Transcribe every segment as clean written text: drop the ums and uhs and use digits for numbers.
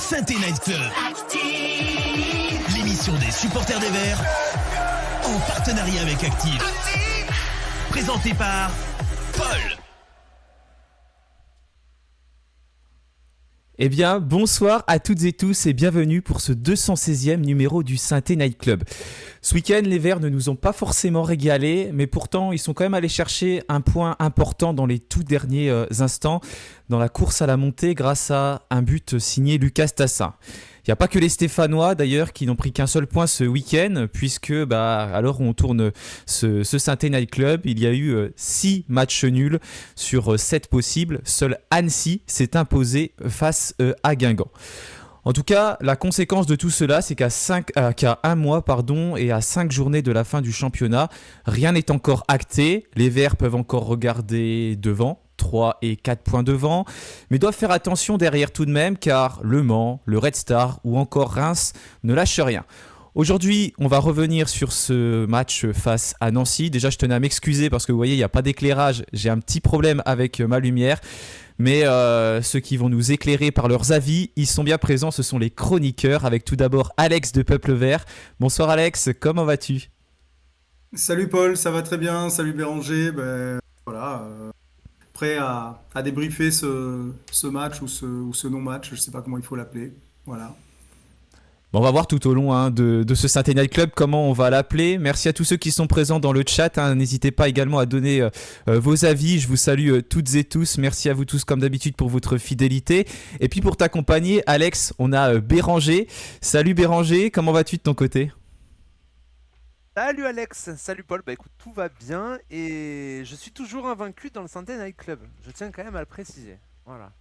Saint-Étienne Night Club. L'émission des supporters des Verts en partenariat avec Active. Présentée par Paul. Eh bien, bonsoir à toutes et tous et bienvenue pour ce 216e numéro du Saint-Étienne Night Club. Ce week-end, les Verts ne nous ont pas forcément régalés, mais pourtant, ils sont quand même allés chercher un point important dans les tout derniers instants, dans la course à la montée, grâce à un but signé Lucas Tassin. Il n'y a pas que les Stéphanois d'ailleurs qui n'ont pris qu'un seul point ce week-end, puisque à l'heure où on tourne ce Saint-Étienne Night Club, il y a eu 6 matchs nuls sur 7 possibles. Seul Annecy s'est imposé face à Guingamp. En tout cas, la conséquence de tout cela, c'est qu'à un mois et à 5 journées de la fin du championnat, rien n'est encore acté. Les Verts peuvent encore regarder devant, 3 et 4 points devant, mais doivent faire attention derrière tout de même, car Le Mans, le Red Star ou encore Reims ne lâchent rien. Aujourd'hui, on va revenir sur ce match face à Nancy. Déjà, je tenais à m'excuser parce que vous voyez, il n'y a pas d'éclairage. J'ai un petit problème avec ma lumière. Mais ceux qui vont nous éclairer par leurs avis, ils sont bien présents. Ce sont les chroniqueurs, avec tout d'abord Alex de Peuple Vert. Bonsoir Alex, comment vas-tu ? Salut Paul, ça va très bien. Salut Béranger. Voilà, prêt à débriefer ce match ou ce non-match. Je ne sais pas comment il faut l'appeler. Voilà. Bon, on va voir tout au long de ce Saint-Étienne Night Club comment on va l'appeler. Merci à tous ceux qui sont présents dans le chat. N'hésitez pas également à donner vos avis. Je vous salue toutes et tous. Merci à vous tous comme d'habitude pour votre fidélité. Et puis pour t'accompagner, Alex, on a Béranger. Salut Béranger, comment vas-tu de ton côté ? Salut Alex, salut Paul, écoute, tout va bien et je suis toujours invaincu dans le Saint-Étienne Night Club. Je tiens quand même à le préciser. Voilà.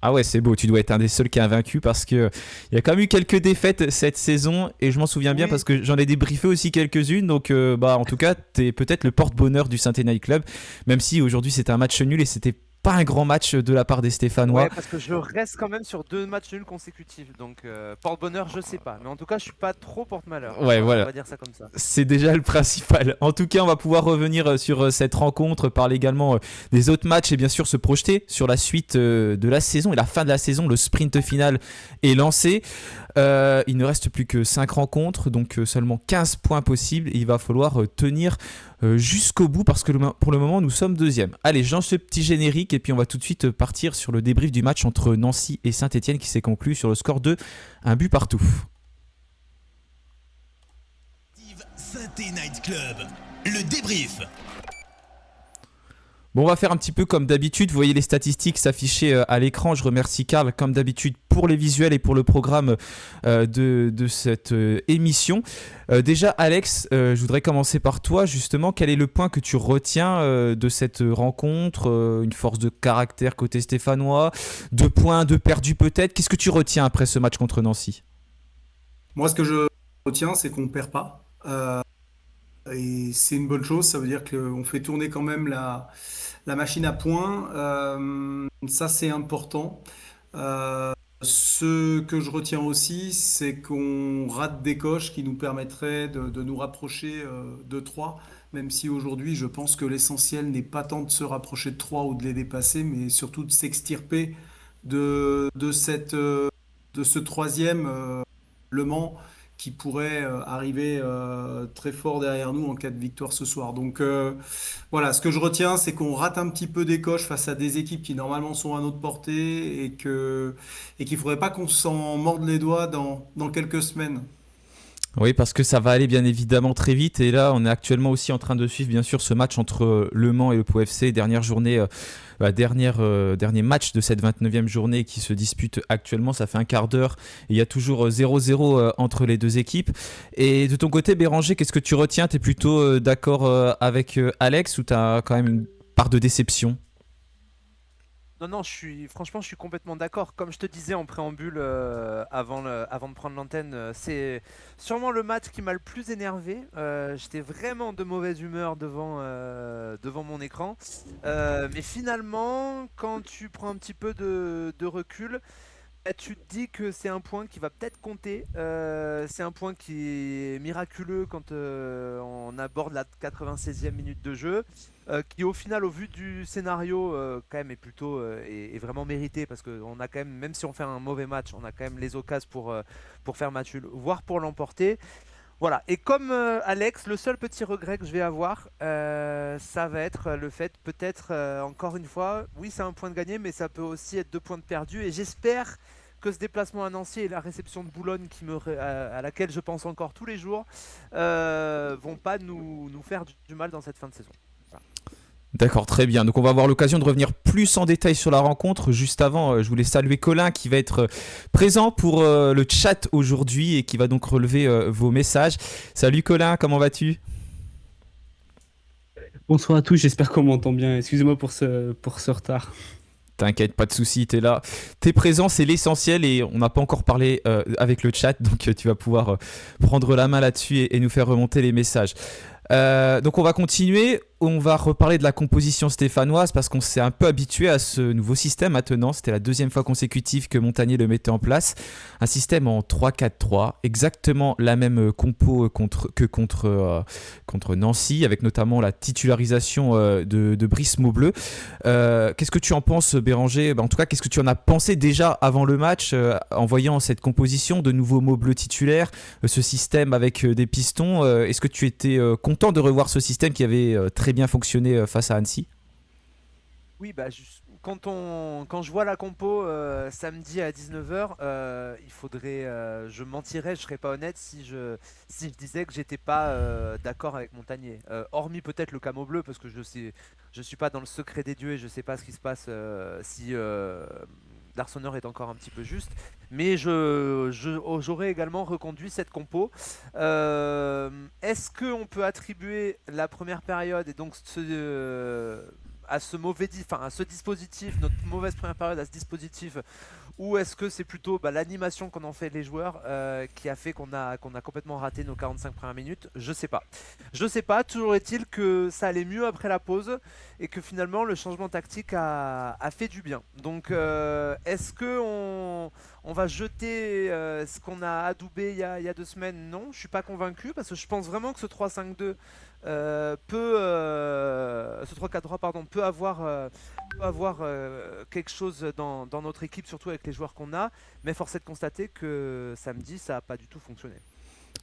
Ah ouais, c'est beau, tu dois être un des seuls qui a vaincu parce qu'il y a quand même eu quelques défaites cette saison et je m'en souviens bien parce que j'en ai débriefé aussi quelques-unes. Donc en tout cas, t'es peut-être le porte-bonheur du Saint-Étienne Night Club, même si aujourd'hui c'était un match nul et c'était pas un grand match de la part des Stéphanois. Ouais, parce que je reste quand même sur 2 matchs nuls consécutifs. Donc porte-bonheur, je sais pas. Mais en tout cas, je suis pas trop porte-malheur. Ouais, voilà. On va dire ça comme ça. C'est déjà le principal. En tout cas, on va pouvoir revenir sur cette rencontre, parler également des autres matchs et bien sûr se projeter sur la suite de la saison et la fin de la saison. Le sprint final est lancé. Il ne reste plus que 5 rencontres, donc seulement 15 points possibles. Et il va falloir tenir jusqu'au bout parce que pour le moment, nous sommes deuxième. Allez, je lance ce petit générique et puis on va tout de suite partir sur le débrief du match entre Nancy et Saint-Étienne qui s'est conclu sur le score de 1 but partout. Saint-Étienne Night Club, le débrief. Bon, on va faire un petit peu comme d'habitude. Vous voyez les statistiques s'afficher à l'écran. Je remercie Karl, comme d'habitude, pour les visuels et pour le programme de cette émission. Déjà, Alex, je voudrais commencer par toi. Justement, quel est le point que tu retiens de cette rencontre ? Une force de caractère côté stéphanois, 2 points, 2 perdus peut-être. Qu'est-ce que tu retiens après ce match contre Nancy ? Moi, ce que je retiens, c'est qu'on ne perd pas. Et c'est une bonne chose. Ça veut dire qu'on fait tourner quand même la machine à points. Ça, c'est important. Ce que je retiens aussi, c'est qu'on rate des coches qui nous permettraient de nous rapprocher de 3, même si aujourd'hui, je pense que l'essentiel n'est pas tant de se rapprocher de 3 ou de les dépasser, mais surtout de s'extirper de ce troisième Le Mans qui pourrait arriver très fort derrière nous en cas de victoire ce soir. Donc voilà, ce que je retiens, c'est qu'on rate un petit peu des coches face à des équipes qui normalement sont à notre portée et qu'il ne faudrait pas qu'on s'en morde les doigts dans quelques semaines. Oui, parce que ça va aller bien évidemment très vite. Et là, on est actuellement aussi en train de suivre bien sûr ce match entre Le Mans et le Pau FC. Dernière journée, dernier match de cette 29e journée qui se dispute actuellement. Ça fait un quart d'heure. Et il y a toujours 0-0 entre les deux équipes. Et de ton côté, Béranger, qu'est-ce que tu retiens ? Tu es plutôt d'accord avec Alex ou tu as quand même une part de déception ? Non, franchement, je suis complètement d'accord. Comme je te disais en préambule avant de prendre l'antenne, c'est sûrement le match qui m'a le plus énervé. J'étais vraiment de mauvaise humeur devant mon écran. Mais finalement, quand tu prends un petit peu de recul, tu te dis que c'est un point qui va peut-être compter. C'est un point qui est miraculeux quand on aborde la 96e minute de jeu, qui au final, au vu du scénario, quand même est plutôt est vraiment mérité parce que on a quand même si on fait un mauvais match, on a quand même les occasions pour faire match nul, voire pour l'emporter. Voilà, et comme Alex, le seul petit regret que je vais avoir, ça va être le fait, peut-être encore une fois, oui c'est un point de gagné, mais ça peut aussi être 2 points de perdu, et j'espère que ce déplacement à Nancy et la réception de Boulogne à laquelle je pense encore tous les jours, vont pas nous faire du mal dans cette fin de saison. Voilà. D'accord, très bien. Donc on va avoir l'occasion de revenir plus en détail sur la rencontre. Juste avant, je voulais saluer Colin qui va être présent pour le chat aujourd'hui et qui va donc relever vos messages. Salut Colin, comment vas-tu ? Bonsoir à tous, j'espère qu'on m'entend bien. Excusez-moi pour ce retard. T'inquiète, pas de souci, t'es là. T'es présent, c'est l'essentiel et on n'a pas encore parlé avec le chat, donc tu vas pouvoir prendre la main là-dessus et nous faire remonter les messages. Donc on va continuer, on va reparler de la composition stéphanoise parce qu'on s'est un peu habitué à ce nouveau système maintenant. C'était la 2e fois consécutive que Montagnier le mettait en place. Un système en 3-4-3, exactement la même compo que contre Nancy, avec notamment la titularisation de Brice Maubleu. Qu'est-ce que tu en penses, Béranger ? En tout cas, qu'est-ce que tu en as pensé déjà avant le match en voyant cette composition de nouveaux Maubleu titulaires, ce système avec des pistons. Est-ce que tu étais content de revoir ce système qui avait très bien fonctionné face à Annecy ? Oui, bah, quand je vois la compo samedi à 19h, il faudrait. Je mentirais, je serais pas honnête si je disais que j'étais pas d'accord avec Montagnier. Hormis peut-être le camo bleu, parce que je suis pas dans le secret des dieux et je sais pas ce qui se passe si Larsonneur est encore un petit peu juste. Mais j'aurais également reconduit cette compo. Est-ce qu'on peut attribuer la première période et donc à ce dispositif, notre mauvaise première période à ce dispositif, ou est-ce que c'est plutôt l'animation qu'en ont fait les joueurs qui a fait qu'on a complètement raté nos 45 premières minutes? Je sais pas. Je sais pas, toujours est-il que ça allait mieux après la pause et que finalement le changement tactique a fait du bien. Donc est-ce que on va jeter ce qu'on a adoubé il y a 2 semaines? Non, je suis pas convaincu parce que je pense vraiment que ce 3-5-2 ce 3-4-3 pardon, peut avoir quelque chose dans notre équipe, surtout avec les joueurs qu'on a, mais force est de constater que samedi ça n'a pas du tout fonctionné.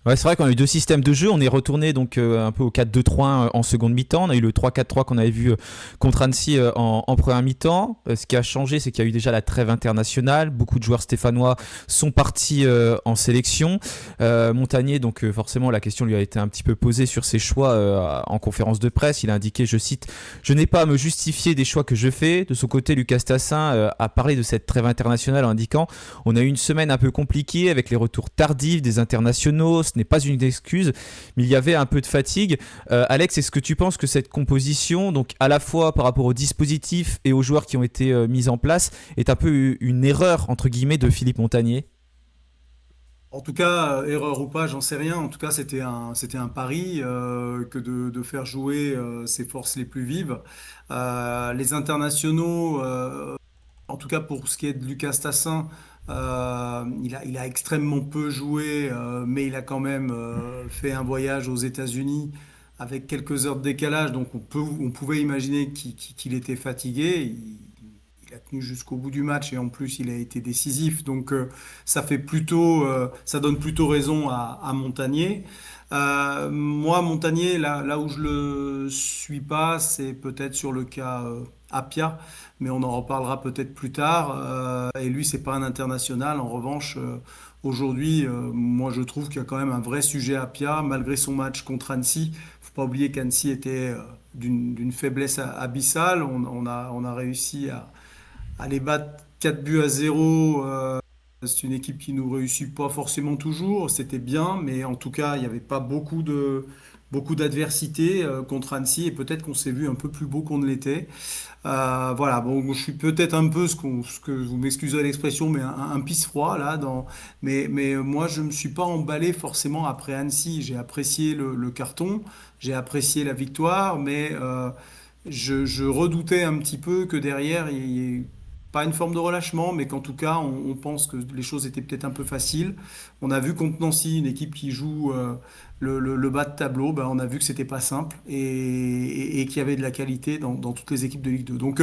Ouais, c'est vrai qu'on a eu 2 systèmes de jeu. On est retourné donc un peu au 4-2-3-1 en seconde mi-temps. On a eu le 3-4-3 qu'on avait vu contre Annecy en première mi-temps. Ce qui a changé, c'est qu'il y a eu déjà la trêve internationale. Beaucoup de joueurs stéphanois sont partis en sélection. Montagnier, donc forcément, la question lui a été un petit peu posée sur ses choix en conférence de presse. Il a indiqué, je cite, « Je n'ai pas à me justifier des choix que je fais ». De son côté, Lucas Tassin a parlé de cette trêve internationale en indiquant « On a eu une semaine un peu compliquée avec les retours tardifs des internationaux. Ce n'est pas une excuse, mais il y avait un peu de fatigue. » Alex, est-ce que tu penses que cette composition, donc à la fois par rapport au dispositif et aux joueurs qui ont été mis en place, est un peu une erreur, entre guillemets, de Philippe Montagnier ? En tout cas, erreur ou pas, j'en sais rien. En tout cas, c'était un pari que de faire jouer ses forces les plus vives. Les internationaux, en tout cas pour ce qui est de Lucas Tassin, il a extrêmement peu joué, mais il a quand même fait un voyage aux États-Unis avec quelques heures de décalage, donc on pouvait imaginer qu'il était fatigué. Il a tenu jusqu'au bout du match et en plus il a été décisif, donc ça donne plutôt raison à Montagnier. Moi, Montagnier, là où je le suis pas, c'est peut-être sur le cas Apia, mais on en reparlera peut-être plus tard. Et lui, c'est pas un international. En revanche, aujourd'hui, moi, je trouve qu'il y a quand même un vrai sujet à Apia, malgré son match contre Annecy. Faut pas oublier qu'Annecy était d'une faiblesse abyssale. On a réussi à les battre 4 buts à 0. C'est une équipe qui nous réussit pas forcément toujours. C'était bien, mais en tout cas, il n'y avait pas beaucoup d'adversité contre Annecy et peut-être qu'on s'est vu un peu plus beau qu'on ne l'était. Voilà, bon, je suis peut-être un peu ce que vous m'excuserez l'expression, mais un pisse-froid là. Mais moi, je me suis pas emballé forcément après Annecy. J'ai apprécié le carton, j'ai apprécié la victoire, mais je redoutais un petit peu que derrière, il y ait pas une forme de relâchement, mais qu'en tout cas, on pense que les choses étaient peut-être un peu faciles. On a vu contre Nancy, une équipe qui joue le bas de tableau, ben, on a vu que c'était pas simple et qu'il y avait de la qualité dans toutes les équipes de Ligue 2. Donc,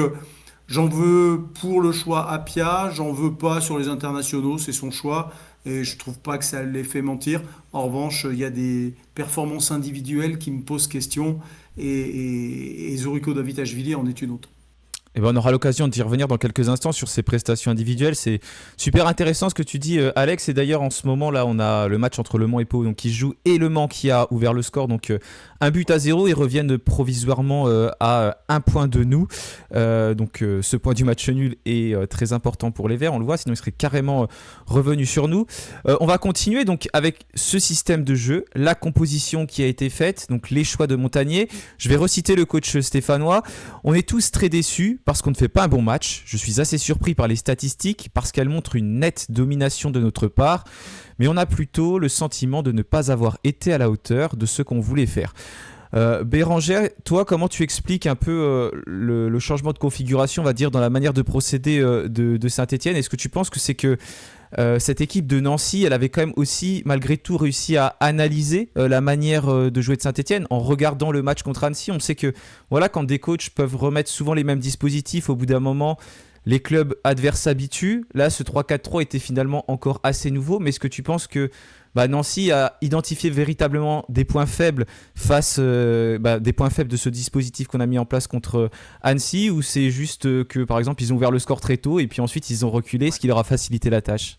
j'en veux pour le choix Apia, j'en veux pas sur les internationaux, c'est son choix. Et je trouve pas que ça les fait mentir. En revanche, il y a des performances individuelles qui me posent question et Zuriko Davitashvili en est une autre. Et ben on aura l'occasion d'y revenir dans quelques instants sur ces prestations individuelles. C'est super intéressant ce que tu dis, Alex. Et d'ailleurs, en ce moment là, on a le match entre Le Mans et Pau donc, qui se joue, et Le Mans qui a ouvert le score. Donc 1-0. Ils reviennent provisoirement à 1 point de nous. Donc ce point du match nul est très important pour les Verts. On le voit, sinon ils seraient carrément revenus sur nous. On va continuer donc avec ce système de jeu, la composition qui a été faite, donc les choix de Montagnier. Je vais reciter le coach stéphanois. On est tous très déçus parce qu'on ne fait pas un bon match. Je suis assez surpris par les statistiques parce qu'elles montrent une nette domination de notre part, mais on a plutôt le sentiment de ne pas avoir été à la hauteur de ce qu'on voulait faire. Bérangère, toi, comment tu expliques un peu le changement de configuration, on va dire, dans la manière de procéder de Saint-Etienne? Est-ce que tu penses que c'est que cette équipe de Nancy, elle avait quand même aussi, malgré tout, réussi à analyser la manière de jouer de Saint-Etienne en regardant le match contre Annecy? On sait que voilà, quand des coachs peuvent remettre souvent les mêmes dispositifs, au bout d'un moment, les clubs adverses s'habituent. Là, ce 3-4-3 était finalement encore assez nouveau, mais est-ce que tu penses que Nancy a identifié véritablement des points faibles des points faibles de ce dispositif qu'on a mis en place contre Annecy, ou c'est juste que, par exemple, ils ont ouvert le score très tôt et puis ensuite ils ont reculé, ce qui leur a facilité la tâche?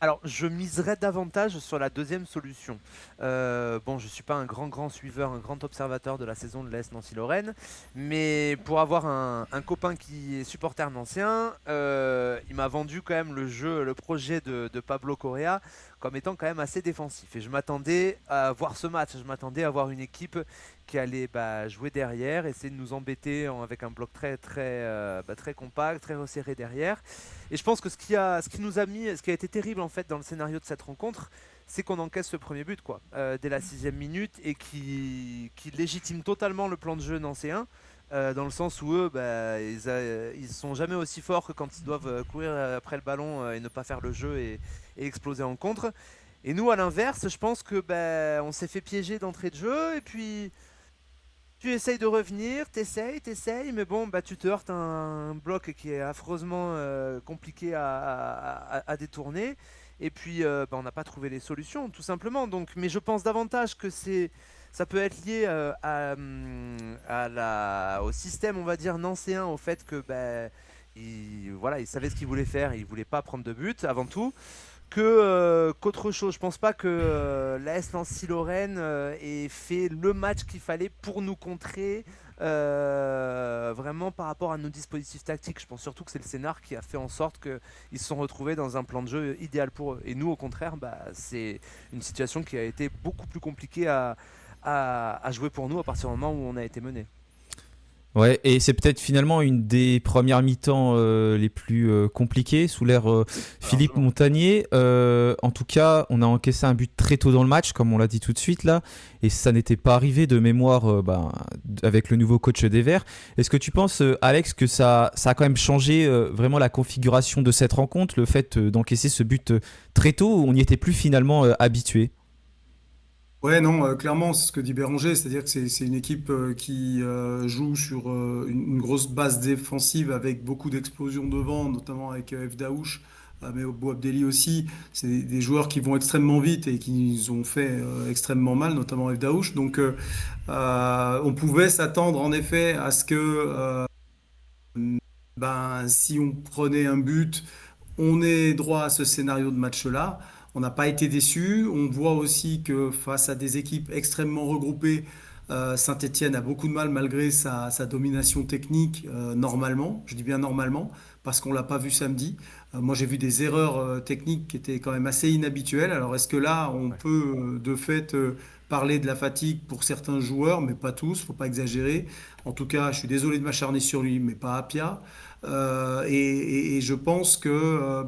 Alors, je miserais davantage sur la deuxième solution. Bon, je ne suis pas un grand suiveur, un grand observateur de la saison de l'AS Nancy-Lorraine, mais pour avoir un copain qui est supporter nancien, il m'a vendu quand même le projet de Pablo Correa comme étant quand même assez défensif. Et je m'attendais à voir ce match, je m'attendais à voir une équipe qui allait jouer derrière, essayer de nous embêter avec un bloc très compact, très resserré derrière. Et je pense que ce qui a été terrible en fait dans le scénario de cette rencontre, c'est qu'on encaisse ce premier but dès la 6e minute, et qui légitime totalement le plan de jeu nancéen, dans le sens où eux, ils sont jamais aussi forts que quand ils doivent courir après le ballon et ne pas faire le jeu et exploser en contre. Et nous, à l'inverse, je pense que on s'est fait piéger d'entrée de jeu, et puis tu essayes de revenir, t'essayes, mais bon, tu te heurtes à un bloc qui est affreusement compliqué à détourner. Et puis, on n'a pas trouvé les solutions, tout simplement. Donc, mais je pense davantage que ça peut être lié au système, on va dire, nancéen, au fait que il savait ce qu'il voulait faire, il voulait pas prendre de but avant tout, qu'autre chose. Je pense pas que l'AS Nancy-Lorraine ait fait le match qu'il fallait pour nous contrer vraiment par rapport à nos dispositifs tactiques. Je pense surtout que c'est le scénar qui a fait en sorte qu'ils se sont retrouvés dans un plan de jeu idéal pour eux. Et nous, au contraire, c'est une situation qui a été beaucoup plus compliquée à jouer pour nous à partir du moment où on a été mené. Ouais, et c'est peut-être finalement une des premières mi-temps les plus compliquées sous l'ère Philippe Montagnier. En tout cas, on a encaissé un but très tôt dans le match, comme on l'a dit tout de suite là, et ça n'était pas arrivé de mémoire avec le nouveau coach des Verts. Est-ce que tu penses, Alex, que ça a quand même changé vraiment la configuration de cette rencontre, le fait d'encaisser ce but très tôt, où on n'y était plus finalement habitué? Ouais, non, clairement, c'est ce que dit Béranger, c'est-à-dire que c'est une équipe qui joue sur une grosse base défensive avec beaucoup d'explosions devant, notamment avec F. Daouche, mais Abdelli aussi. C'est des joueurs qui vont extrêmement vite et qui nous ont fait extrêmement mal, notamment F. Daouche. Donc, on pouvait s'attendre en effet à ce que si on prenait un but, on ait droit à ce scénario de match-là. On n'a pas été déçus. On voit aussi que face à des équipes extrêmement regroupées, Saint-Etienne a beaucoup de mal malgré sa domination technique normalement. Je dis bien normalement parce qu'on ne l'a pas vu samedi. Moi, j'ai vu des erreurs techniques qui étaient quand même assez inhabituelles. Alors, est-ce que là, on peut de fait parler de la fatigue pour certains joueurs, mais pas tous, il ne faut pas exagérer. En tout cas, je suis désolé de m'acharner sur lui, mais pas Apia. Et je pense que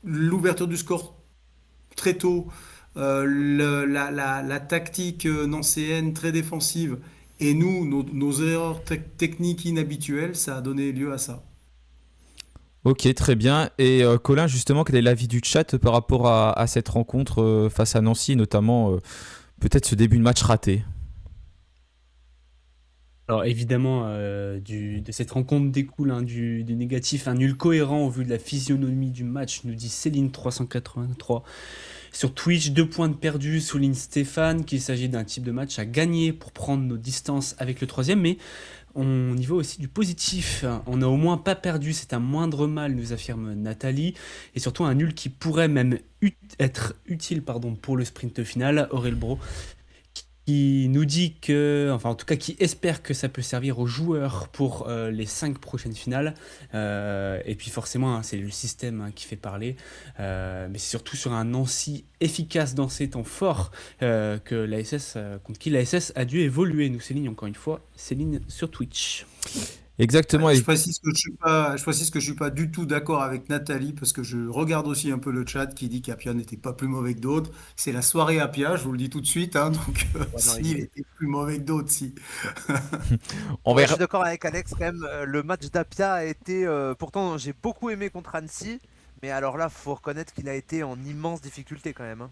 l'ouverture du score très tôt, la tactique nancéenne très défensive Et nous, nos erreurs techniques inhabituelles, ça a donné lieu à ça. Ok, très bien. Et Colin, justement, quel est l'avis du chat par rapport à cette rencontre face à Nancy, et notamment peut-être ce début de match raté? Alors évidemment, de cette rencontre découle du négatif, un nul cohérent au vu de la physionomie du match, nous dit Céline383. Sur Twitch, 2 points de perdus, souligne Stéphane, qu'il s'agit d'un type de match à gagner pour prendre nos distances avec le troisième, mais on y voit aussi du positif. On n'a au moins pas perdu, c'est un moindre mal, nous affirme Nathalie, et surtout un nul qui pourrait même être utile pour le sprint final. Aurel Bro qui nous dit que, enfin en tout cas qui espère que ça peut servir aux joueurs pour les 5 prochaines finales. Et puis forcément, hein, c'est le système qui fait parler. Mais c'est surtout sur un Nancy efficace dans ces temps forts que l'ASS, contre qui l'ASS a dû évoluer. Nous, Céline, encore une fois, Céline sur Twitch. Exactement. Je précise que je suis pas du tout d'accord avec Nathalie parce que je regarde aussi un peu le chat qui dit qu'Apia n'était pas plus mauvais que d'autres. C'est la soirée Apia, je vous le dis tout de suite, hein, donc Ouais, non, s'il était plus mauvais que d'autres, si. On Ouais, je verra. suis d'accord avec Alex quand même. Le match d'Apia a été. Pourtant, j'ai beaucoup aimé contre Annecy, mais alors là, faut reconnaître qu'il a été en immense difficulté quand même, hein.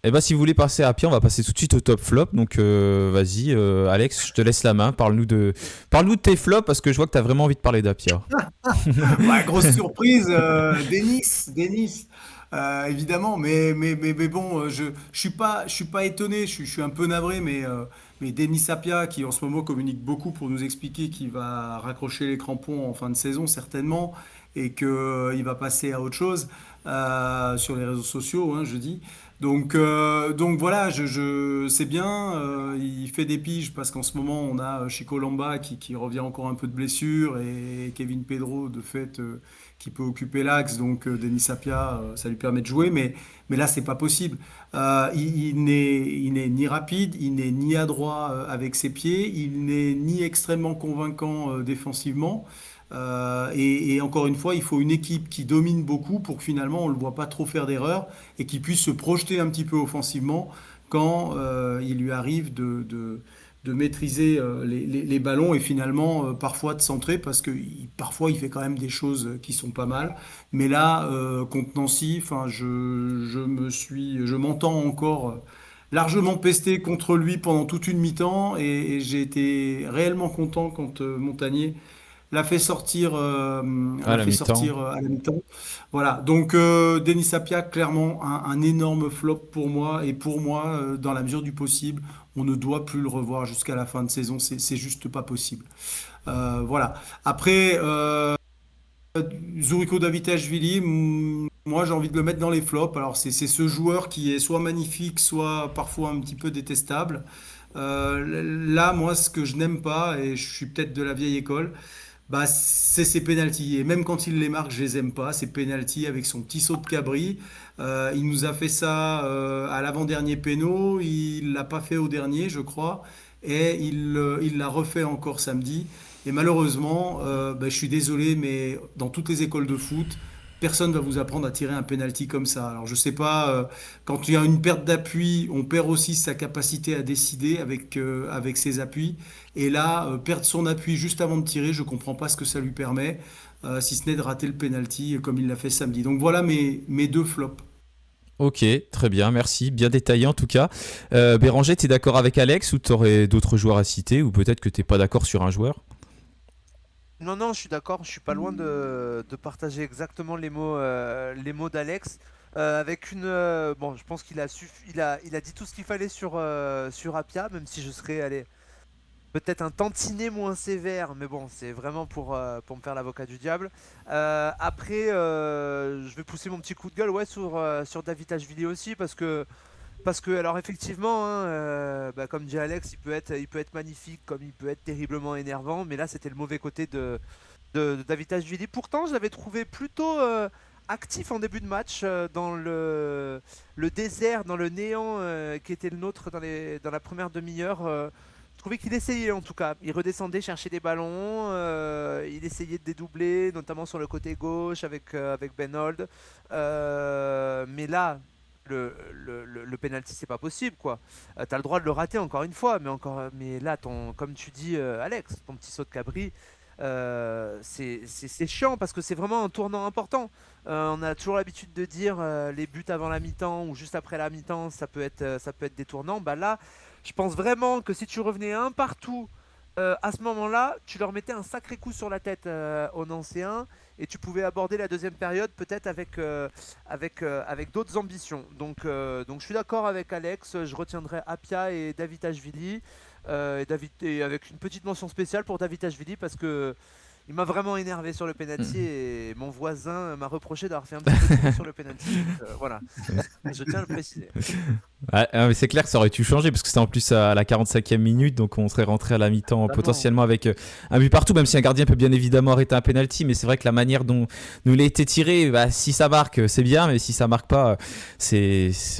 Eh ben, si vous voulez passer à pied, on va passer tout de suite au top flop. Donc, vas-y, Alex, je te laisse la main. Parle-nous de tes flops parce que je vois que tu as vraiment envie de parler d'Apia. Ouais, grosse surprise, Denis, évidemment, mais bon, je suis pas étonné, je suis un peu navré, mais Denis Sapia, qui en ce moment communique beaucoup pour nous expliquer qu'il va raccrocher les crampons en fin de saison, certainement, et qu'il va passer à autre chose sur les réseaux sociaux, hein, je dis. Donc voilà, c'est bien, il fait des piges parce qu'en ce moment on a Chico Lamba qui revient encore un peu de blessure et Kevin Pedro de fait qui peut occuper l'axe, donc Denis Sapia ça lui permet de jouer, mais là c'est pas possible. Il n'est ni rapide, il n'est ni adroit avec ses pieds, il n'est ni extrêmement convaincant défensivement. Et encore une fois, il faut une équipe qui domine beaucoup pour que finalement on ne le voit pas trop faire d'erreurs et qui puisse se projeter un petit peu offensivement quand il lui arrive de maîtriser les ballons et finalement parfois de centrer parce que parfois il fait quand même des choses qui sont pas mal. Mais là, contre Nancy, enfin, je m'entends encore largement pesté contre lui pendant toute une mi-temps et j'ai été réellement content quand Montagnier À l'a la fait mi-temps. sortir à la mi-temps. Voilà, donc Denis Sapia, clairement un énorme flop pour moi, et pour moi, dans la mesure du possible, on ne doit plus le revoir jusqu'à la fin de saison, c'est juste pas possible. Voilà. Après, Zuriko Davitashvili, moi j'ai envie de le mettre dans les flops. Alors c'est ce joueur qui est soit magnifique, soit parfois un petit peu détestable. Là, moi, ce que je n'aime pas, et je suis peut-être de la vieille école, bah, c'est ses pénaltys. Et même quand il les marque, je les aime pas. Ses pénaltys avec son petit saut de cabri. Il nous a fait ça à l'avant-dernier péno. Il l'a pas fait au dernier, je crois. Et il l'a refait encore samedi. Et malheureusement, bah, je suis désolé, mais dans toutes les écoles de foot, personne ne va vous apprendre à tirer un penalty comme ça. Alors je sais pas, quand il y a une perte d'appui, on perd aussi sa capacité à décider avec ses appuis. Et là, perdre son appui juste avant de tirer, je comprends pas ce que ça lui permet, si ce n'est de rater le penalty comme il l'a fait samedi. Donc voilà mes deux flops. Ok, très bien, merci. Bien détaillé en tout cas. Béranger, tu es d'accord avec Alex ou tu aurais d'autres joueurs à citer ou peut-être que tu n'es pas d'accord sur un joueur? Non, non, je suis d'accord, je suis pas loin de partager exactement les mots d'Alex. Avec une. Bon, je pense il a dit tout ce qu'il fallait sur Appia, même si je serais allé peut-être un tantinet moins sévère, mais bon, c'est vraiment pour me faire l'avocat du diable. Après, je vais pousser mon petit coup de gueule ouais, sur David Ashvili aussi, parce que, alors effectivement, hein, bah, comme dit Alex, il peut être magnifique, comme il peut être terriblement énervant, mais là c'était le mauvais côté de David Ashvili. Pourtant, je l'avais trouvé plutôt actif en début de match, dans le désert, dans le néant qui était le nôtre dans la première demi-heure. Je trouvais qu'il essayait en tout cas. Il redescendait chercher des ballons, il essayait de dédoubler, notamment sur le côté gauche avec Benhold. Mais là, le penalty, c'est pas possible, quoi. T'as le droit de le rater encore une fois, mais là, comme tu dis, Alex, ton petit saut de cabri, c'est chiant parce que c'est vraiment un tournant important. On a toujours l'habitude de dire les buts avant la mi-temps ou juste après la mi-temps, ça peut être des tournants. Bah là, je pense vraiment que si tu revenais un partout à ce moment-là, tu leur mettais un sacré coup sur la tête aux Nancéens et tu pouvais aborder la deuxième période peut-être avec d'autres ambitions. Donc je suis d'accord avec Alex, je retiendrai Apia et Davitashvili et avec une petite mention spéciale pour Davitashvili parce que il m'a vraiment énervé sur le penalty et mon voisin m'a reproché d'avoir fait un petit peu de faute sur le penalty. Voilà, je tiens à le préciser. Ouais, mais c'est clair que ça aurait dû changer parce que c'était en plus à la 45e minute, donc on serait rentré à la mi-temps potentiellement avec un but partout, même si un gardien peut bien évidemment arrêter un penalty, mais c'est vrai que la manière dont nous il a été tiré, bah, si ça marque c'est bien, mais si ça marque pas,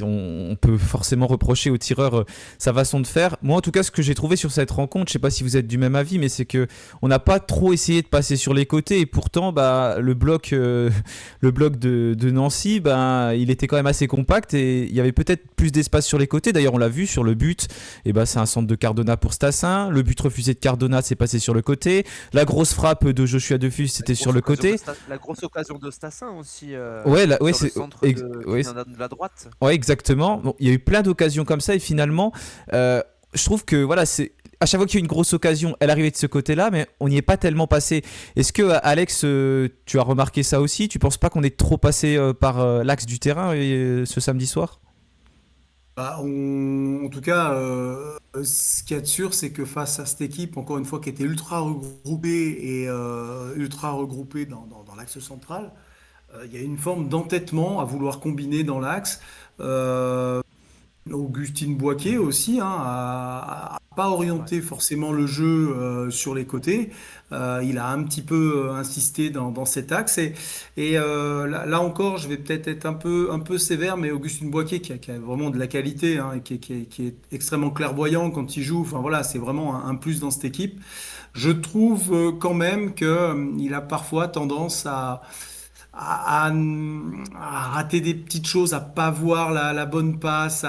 on peut forcément reprocher au tireur sa façon de faire. Moi en tout cas, ce que j'ai trouvé sur cette rencontre, je sais pas si vous êtes du même avis, mais c'est que on n'a pas trop essayé de passer sur les côtés et pourtant bah, le bloc de Nancy, bah, il était quand même assez compact et il y avait peut-être plus d'espace sur les côtés. D'ailleurs on l'a vu sur le but, et bah, c'est un centre de Cardona pour Stassin, le but refusé de Cardona c'est passé sur le côté, la grosse frappe de Joshua Defus c'était sur le côté, la grosse occasion de Stassin aussi ouais, sur le centre de la droite. Ouais, exactement. Bon, il y a eu plein d'occasions comme ça et finalement je trouve que voilà, c'est à chaque fois qu'il y a une grosse occasion, elle arrivait de ce côté-là, mais on n'y est pas tellement passé. Est-ce que, Alex, tu as remarqué ça aussi ? Tu ne penses pas qu'on est trop passé par l'axe du terrain ce samedi soir ? Bah, en tout cas, ce qu'il y a de sûr, c'est que face à cette équipe, encore une fois, qui était ultra regroupée dans l'axe central, il y a une forme d'entêtement à vouloir combiner dans l'axe. Euh, Augustine Boisquier aussi, hein, a pas Ouais. orienté forcément le jeu sur les côtés. Il a un petit peu insisté dans cet axe. Et là encore, je vais peut-être être un peu sévère, mais Augustine Boisquier, qui a vraiment de la qualité, hein, et qui est extrêmement clairvoyant quand il joue, enfin voilà, c'est vraiment un plus dans cette équipe. Je trouve quand même qu'il a parfois tendance à, à rater des petites choses, à pas voir la bonne passe,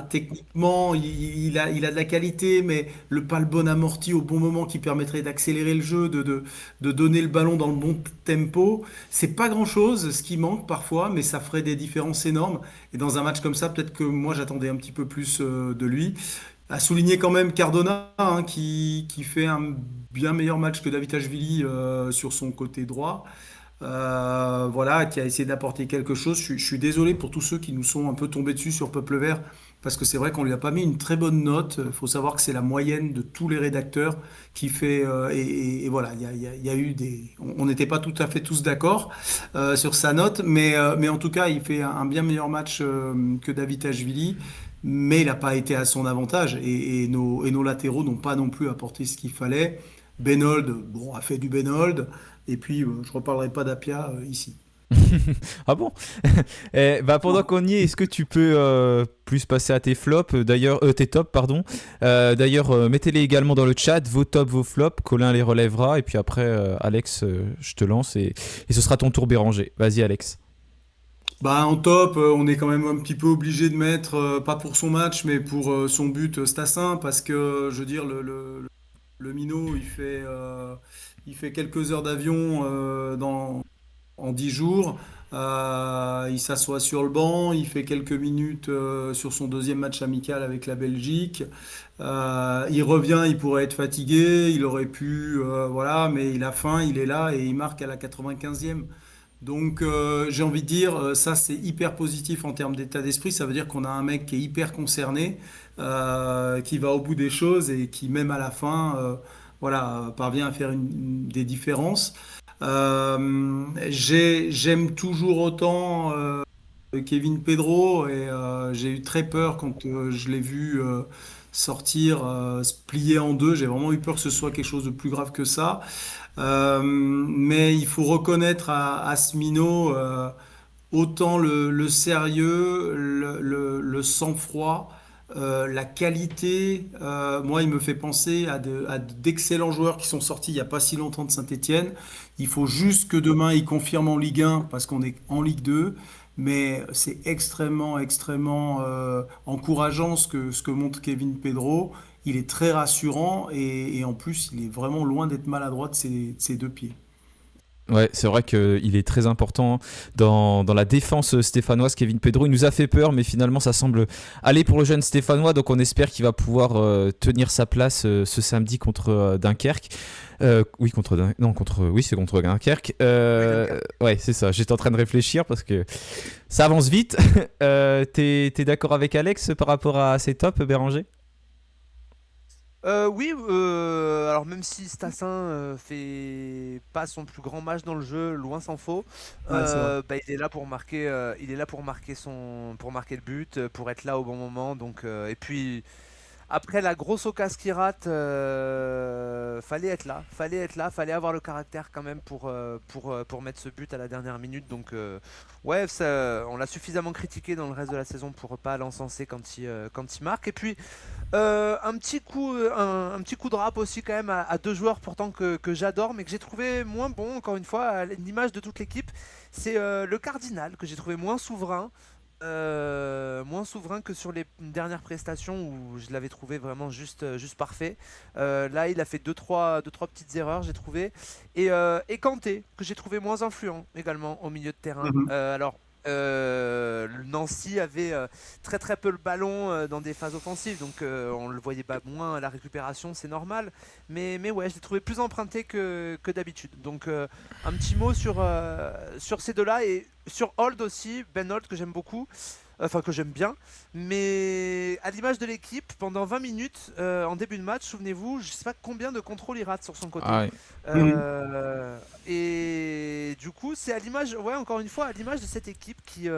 techniquement, il a de la qualité, mais pas le bon amorti au bon moment qui permettrait d'accélérer le jeu, de donner le ballon dans le bon tempo. C'est pas grand-chose, ce qui manque parfois, mais ça ferait des différences énormes. Et dans un match comme ça, peut-être que moi j'attendais un petit peu plus de lui. À souligner quand même Cardona, hein, qui fait un bien meilleur match que Davitashvili sur son côté droit. Voilà, qui a essayé d'apporter quelque chose. Je suis désolé pour tous ceux qui nous sont un peu tombés dessus sur Peuple Vert, parce que c'est vrai qu'on lui a pas mis une très bonne note. Il faut savoir que c'est la moyenne de tous les rédacteurs qui fait. Et voilà, il y a eu des. On n'était pas tout à fait tous d'accord sur sa note, mais en tout cas, il fait un bien meilleur match que Davitashvili. Mais il n'a pas été à son avantage et nos latéraux n'ont pas non plus apporté ce qu'il fallait. Benold, bon, a fait du Benold. Et puis, je ne reparlerai pas d'Apia ici. Ah bon? Bah pendant qu'on y est, est-ce que tu peux plus passer à tes flops, d'ailleurs, tes tops, pardon. D'ailleurs, mettez-les également dans le chat, vos tops, vos flops, Colin les relèvera, et puis après, Alex, je te lance, et ce sera ton tour Béranger. Vas-y, Alex. Bah, en top, on est quand même un petit peu obligé de mettre, pas pour son match, mais pour son but, Stassin, parce que, je veux dire, le minot, il fait quelques heures d'avion en 10 jours. Il s'assoit sur le banc, il fait quelques minutes sur son deuxième match amical avec la Belgique. Il revient, il pourrait être fatigué, il aurait pu, voilà, mais il a faim, il est là et il marque à la 95e. Donc j'ai envie de dire, ça c'est hyper positif en termes d'état d'esprit, ça veut dire qu'on a un mec qui est hyper concerné, qui va au bout des choses et qui même à la fin, voilà, parvient à faire des différences. J'aime toujours autant Kevin Pedro et j'ai eu très peur quand je l'ai vu sortir, se plier en deux. J'ai vraiment eu peur que ce soit quelque chose de plus grave que ça. Mais il faut reconnaître à ce minot autant le sérieux, le sang-froid, la qualité. Moi, il me fait penser à d'excellents joueurs qui sont sortis il n'y a pas si longtemps de Saint-Étienne. Il faut juste que demain, il confirme en Ligue 1 parce qu'on est en Ligue 2. mais c'est extrêmement, extrêmement encourageant ce que montre Kevin Pedro. Il est très rassurant et en plus, il est vraiment loin d'être maladroit de ses deux pieds. Ouais, c'est vrai qu'il est très important dans la défense stéphanoise. Kevin Pedro, il nous a fait peur, mais finalement, ça semble aller pour le jeune stéphanois. Donc, on espère qu'il va pouvoir tenir sa place ce samedi contre Dunkerque. Oui, oui, c'est contre Dunkerque. Oui, Dunkerque. Ouais, c'est ça. J'étais en train de réfléchir parce que ça avance vite. T'es d'accord avec Alex par rapport à ses tops, Béranger? Oui, alors même si Stassin fait pas son plus grand match dans le jeu, loin s'en faut, Ouais, c'est vrai. bah, il est là pour marquer, il est là pour marquer le but, pour être là au bon moment. Donc, et puis après la grosse occasion qu'il rate, fallait être là, fallait avoir le caractère quand même pour mettre ce but à la dernière minute. Donc ouais, on l'a suffisamment critiqué dans le reste de la saison pour pas l'encenser quand il marque. Et puis un petit coup de rap aussi quand même à deux joueurs pourtant que j'adore, mais que j'ai trouvé moins bon, encore une fois, à l'image de toute l'équipe. C'est le Cardinal, que j'ai trouvé moins souverain que sur les dernières prestations où je l'avais trouvé vraiment juste parfait. Là, il a fait deux, trois petites erreurs, j'ai trouvé. Et Kanté, que j'ai trouvé moins influent également au milieu de terrain. Mhm. Nancy avait très très peu le ballon dans des phases offensives, donc on le voyait pas moins à la récupération, c'est normal. Mais ouais, je l'ai trouvé plus emprunté que d'habitude. Donc un petit mot sur ces deux-là et sur Holt aussi, Ben Holt que j'aime beaucoup, enfin que j'aime bien. Mais à l'image de l'équipe, pendant 20 minutes en début de match, souvenez-vous, je sais pas combien de contrôles il rate sur son côté. Ah ouais. Mhm. Et du coup, c'est à l'image, ouais, encore une fois, à l'image de cette équipe qui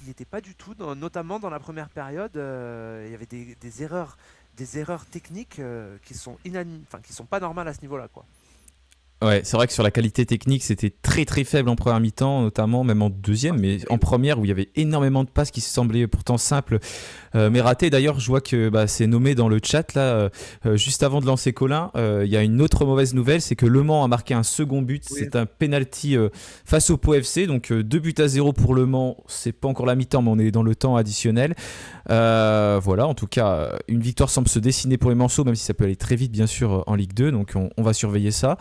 n'était pas du tout, notamment dans la première période, il y avait des erreurs techniques qui sont pas normales à ce niveau-là, quoi. Ouais, c'est vrai que sur la qualité technique, c'était très très faible en première mi-temps, notamment même en deuxième, mais en première où il y avait énormément de passes qui semblaient pourtant simples, mais ratées. D'ailleurs, je vois que c'est nommé dans le chat là, juste avant de lancer Colin. Il y a une autre mauvaise nouvelle, c'est que Le Mans a marqué un second but. Oui. C'est un penalty face au Pau FC, donc 2 buts à 0 pour Le Mans. C'est pas encore la mi-temps, mais on est dans le temps additionnel. Voilà, en tout cas, une victoire semble se dessiner pour les Manceaux, même si ça peut aller très vite bien sûr en Ligue 2, donc on va surveiller ça.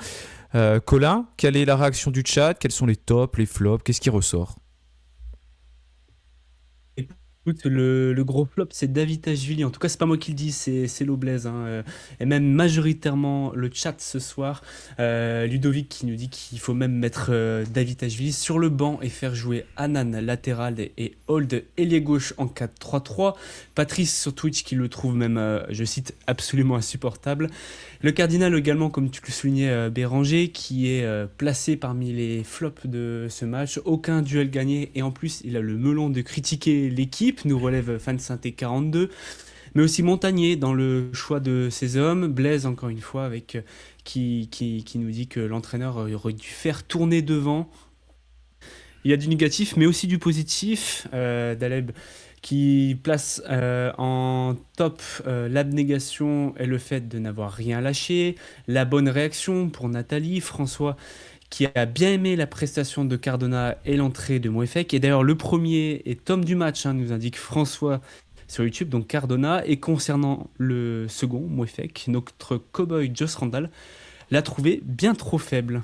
Colin, quelle est la réaction du chat? Quels sont les tops, les flops? Qu'est-ce qui ressort? Écoute, le gros flop, c'est David Ashvili. En tout cas, c'est pas moi qui le dis, c'est l'Oblaise, hein. Et même majoritairement le chat ce soir. Ludovic qui nous dit qu'il faut même mettre David Ashvili sur le banc et faire jouer Anan latéral et Hold ailier gauche en 4-3-3. Patrice sur Twitch qui le trouve même, je cite, absolument insupportable. Le Cardinal également, comme tu le soulignais, Béranger, qui est placé parmi les flops de ce match. Aucun duel gagné et en plus, il a le melon de critiquer l'équipe, nous relève Fan Synthé 42. Mais aussi Montagnier dans le choix de ses hommes. Blaise, encore une fois, avec qui nous dit que l'entraîneur aurait dû faire tourner devant. Il y a du négatif, mais aussi du positif. Daleb qui place en top l'abnégation et le fait de n'avoir rien lâché, la bonne réaction pour Nathalie, François qui a bien aimé la prestation de Cardona et l'entrée de Mouefek. Et d'ailleurs, le premier est homme du match, hein, nous indique François sur YouTube, donc Cardona. Et concernant le second, Mouefek, notre cowboy Joss Randall l'a trouvé bien trop faible.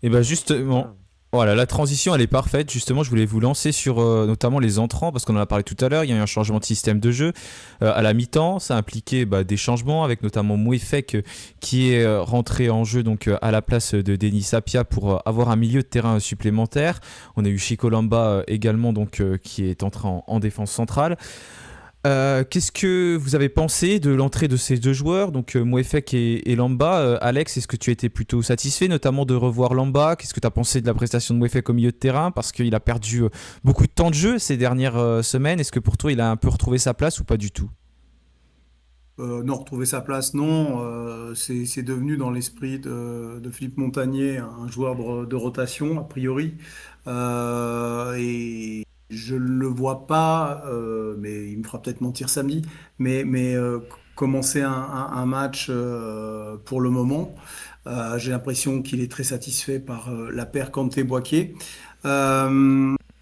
Et ben justement, voilà, la transition elle est parfaite. Justement, je voulais vous lancer sur notamment les entrants parce qu'on en a parlé tout à l'heure. Il y a eu un changement de système de jeu à la mi-temps. Ça a impliqué des changements avec notamment Mouefek qui est rentré en jeu donc à la place de Denis Sapia pour avoir un milieu de terrain supplémentaire. On a eu Chico Lamba également donc qui est entré en défense centrale. Qu'est-ce que vous avez pensé de l'entrée de ces deux joueurs, donc Mouefek et Lamba? Alex, est-ce que tu as été plutôt satisfait, notamment de revoir Lamba? Qu'est-ce que tu as pensé de la prestation de Mouefek au milieu de terrain? Parce qu'il a perdu beaucoup de temps de jeu ces dernières semaines. Est-ce que pour toi, il a un peu retrouvé sa place ou pas du tout? Non, retrouver sa place, non. C'est devenu dans l'esprit de Philippe Montagnier un joueur de rotation, a priori. Et je ne le vois pas, mais il me fera peut-être mentir samedi, mais commencer un match pour le moment. J'ai l'impression qu'il est très satisfait par la paire Kanté-Boakier.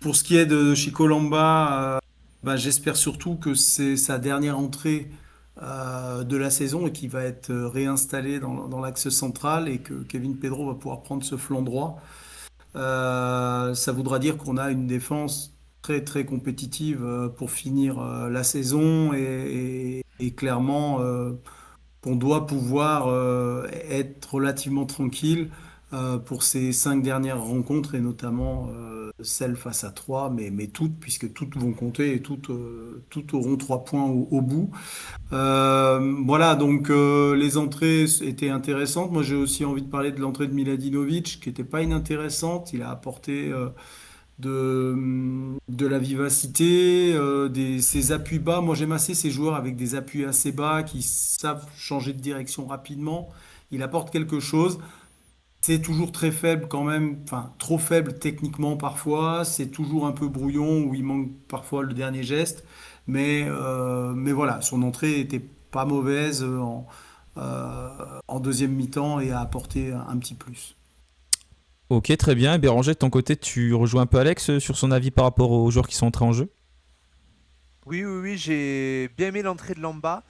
Pour ce qui est de Chico Lamba, bah, j'espère surtout que c'est sa dernière entrée de la saison et qu'il va être réinstallé dans l'axe central et que Kevin Pedro va pouvoir prendre ce flanc droit. Ça voudra dire qu'on a une défense très très compétitive pour finir la saison et clairement qu'on doit pouvoir être relativement tranquille pour ces 5 dernières rencontres et notamment celle face à 3, mais toutes, puisque toutes vont compter et toutes auront 3 points au bout. Voilà, donc les entrées étaient intéressantes. Moi, j'ai aussi envie de parler de l'entrée de Miladinovic, qui n'était pas inintéressante. Il a apporté de la vivacité, ses appuis bas. Moi, j'aime assez ces joueurs avec des appuis assez bas, qui savent changer de direction rapidement. Il apporte quelque chose. C'est toujours très faible quand même, enfin trop faible techniquement parfois. C'est toujours un peu brouillon où il manque parfois le dernier geste. Mais voilà, son entrée était pas mauvaise euh, en deuxième mi-temps et a apporté un petit plus. Ok, très bien. Et Béranger, de ton côté, tu rejoins un peu Alex sur son avis par rapport aux joueurs qui sont entrés en jeu? Oui, oui, oui, j'ai bien aimé l'entrée de Lamba.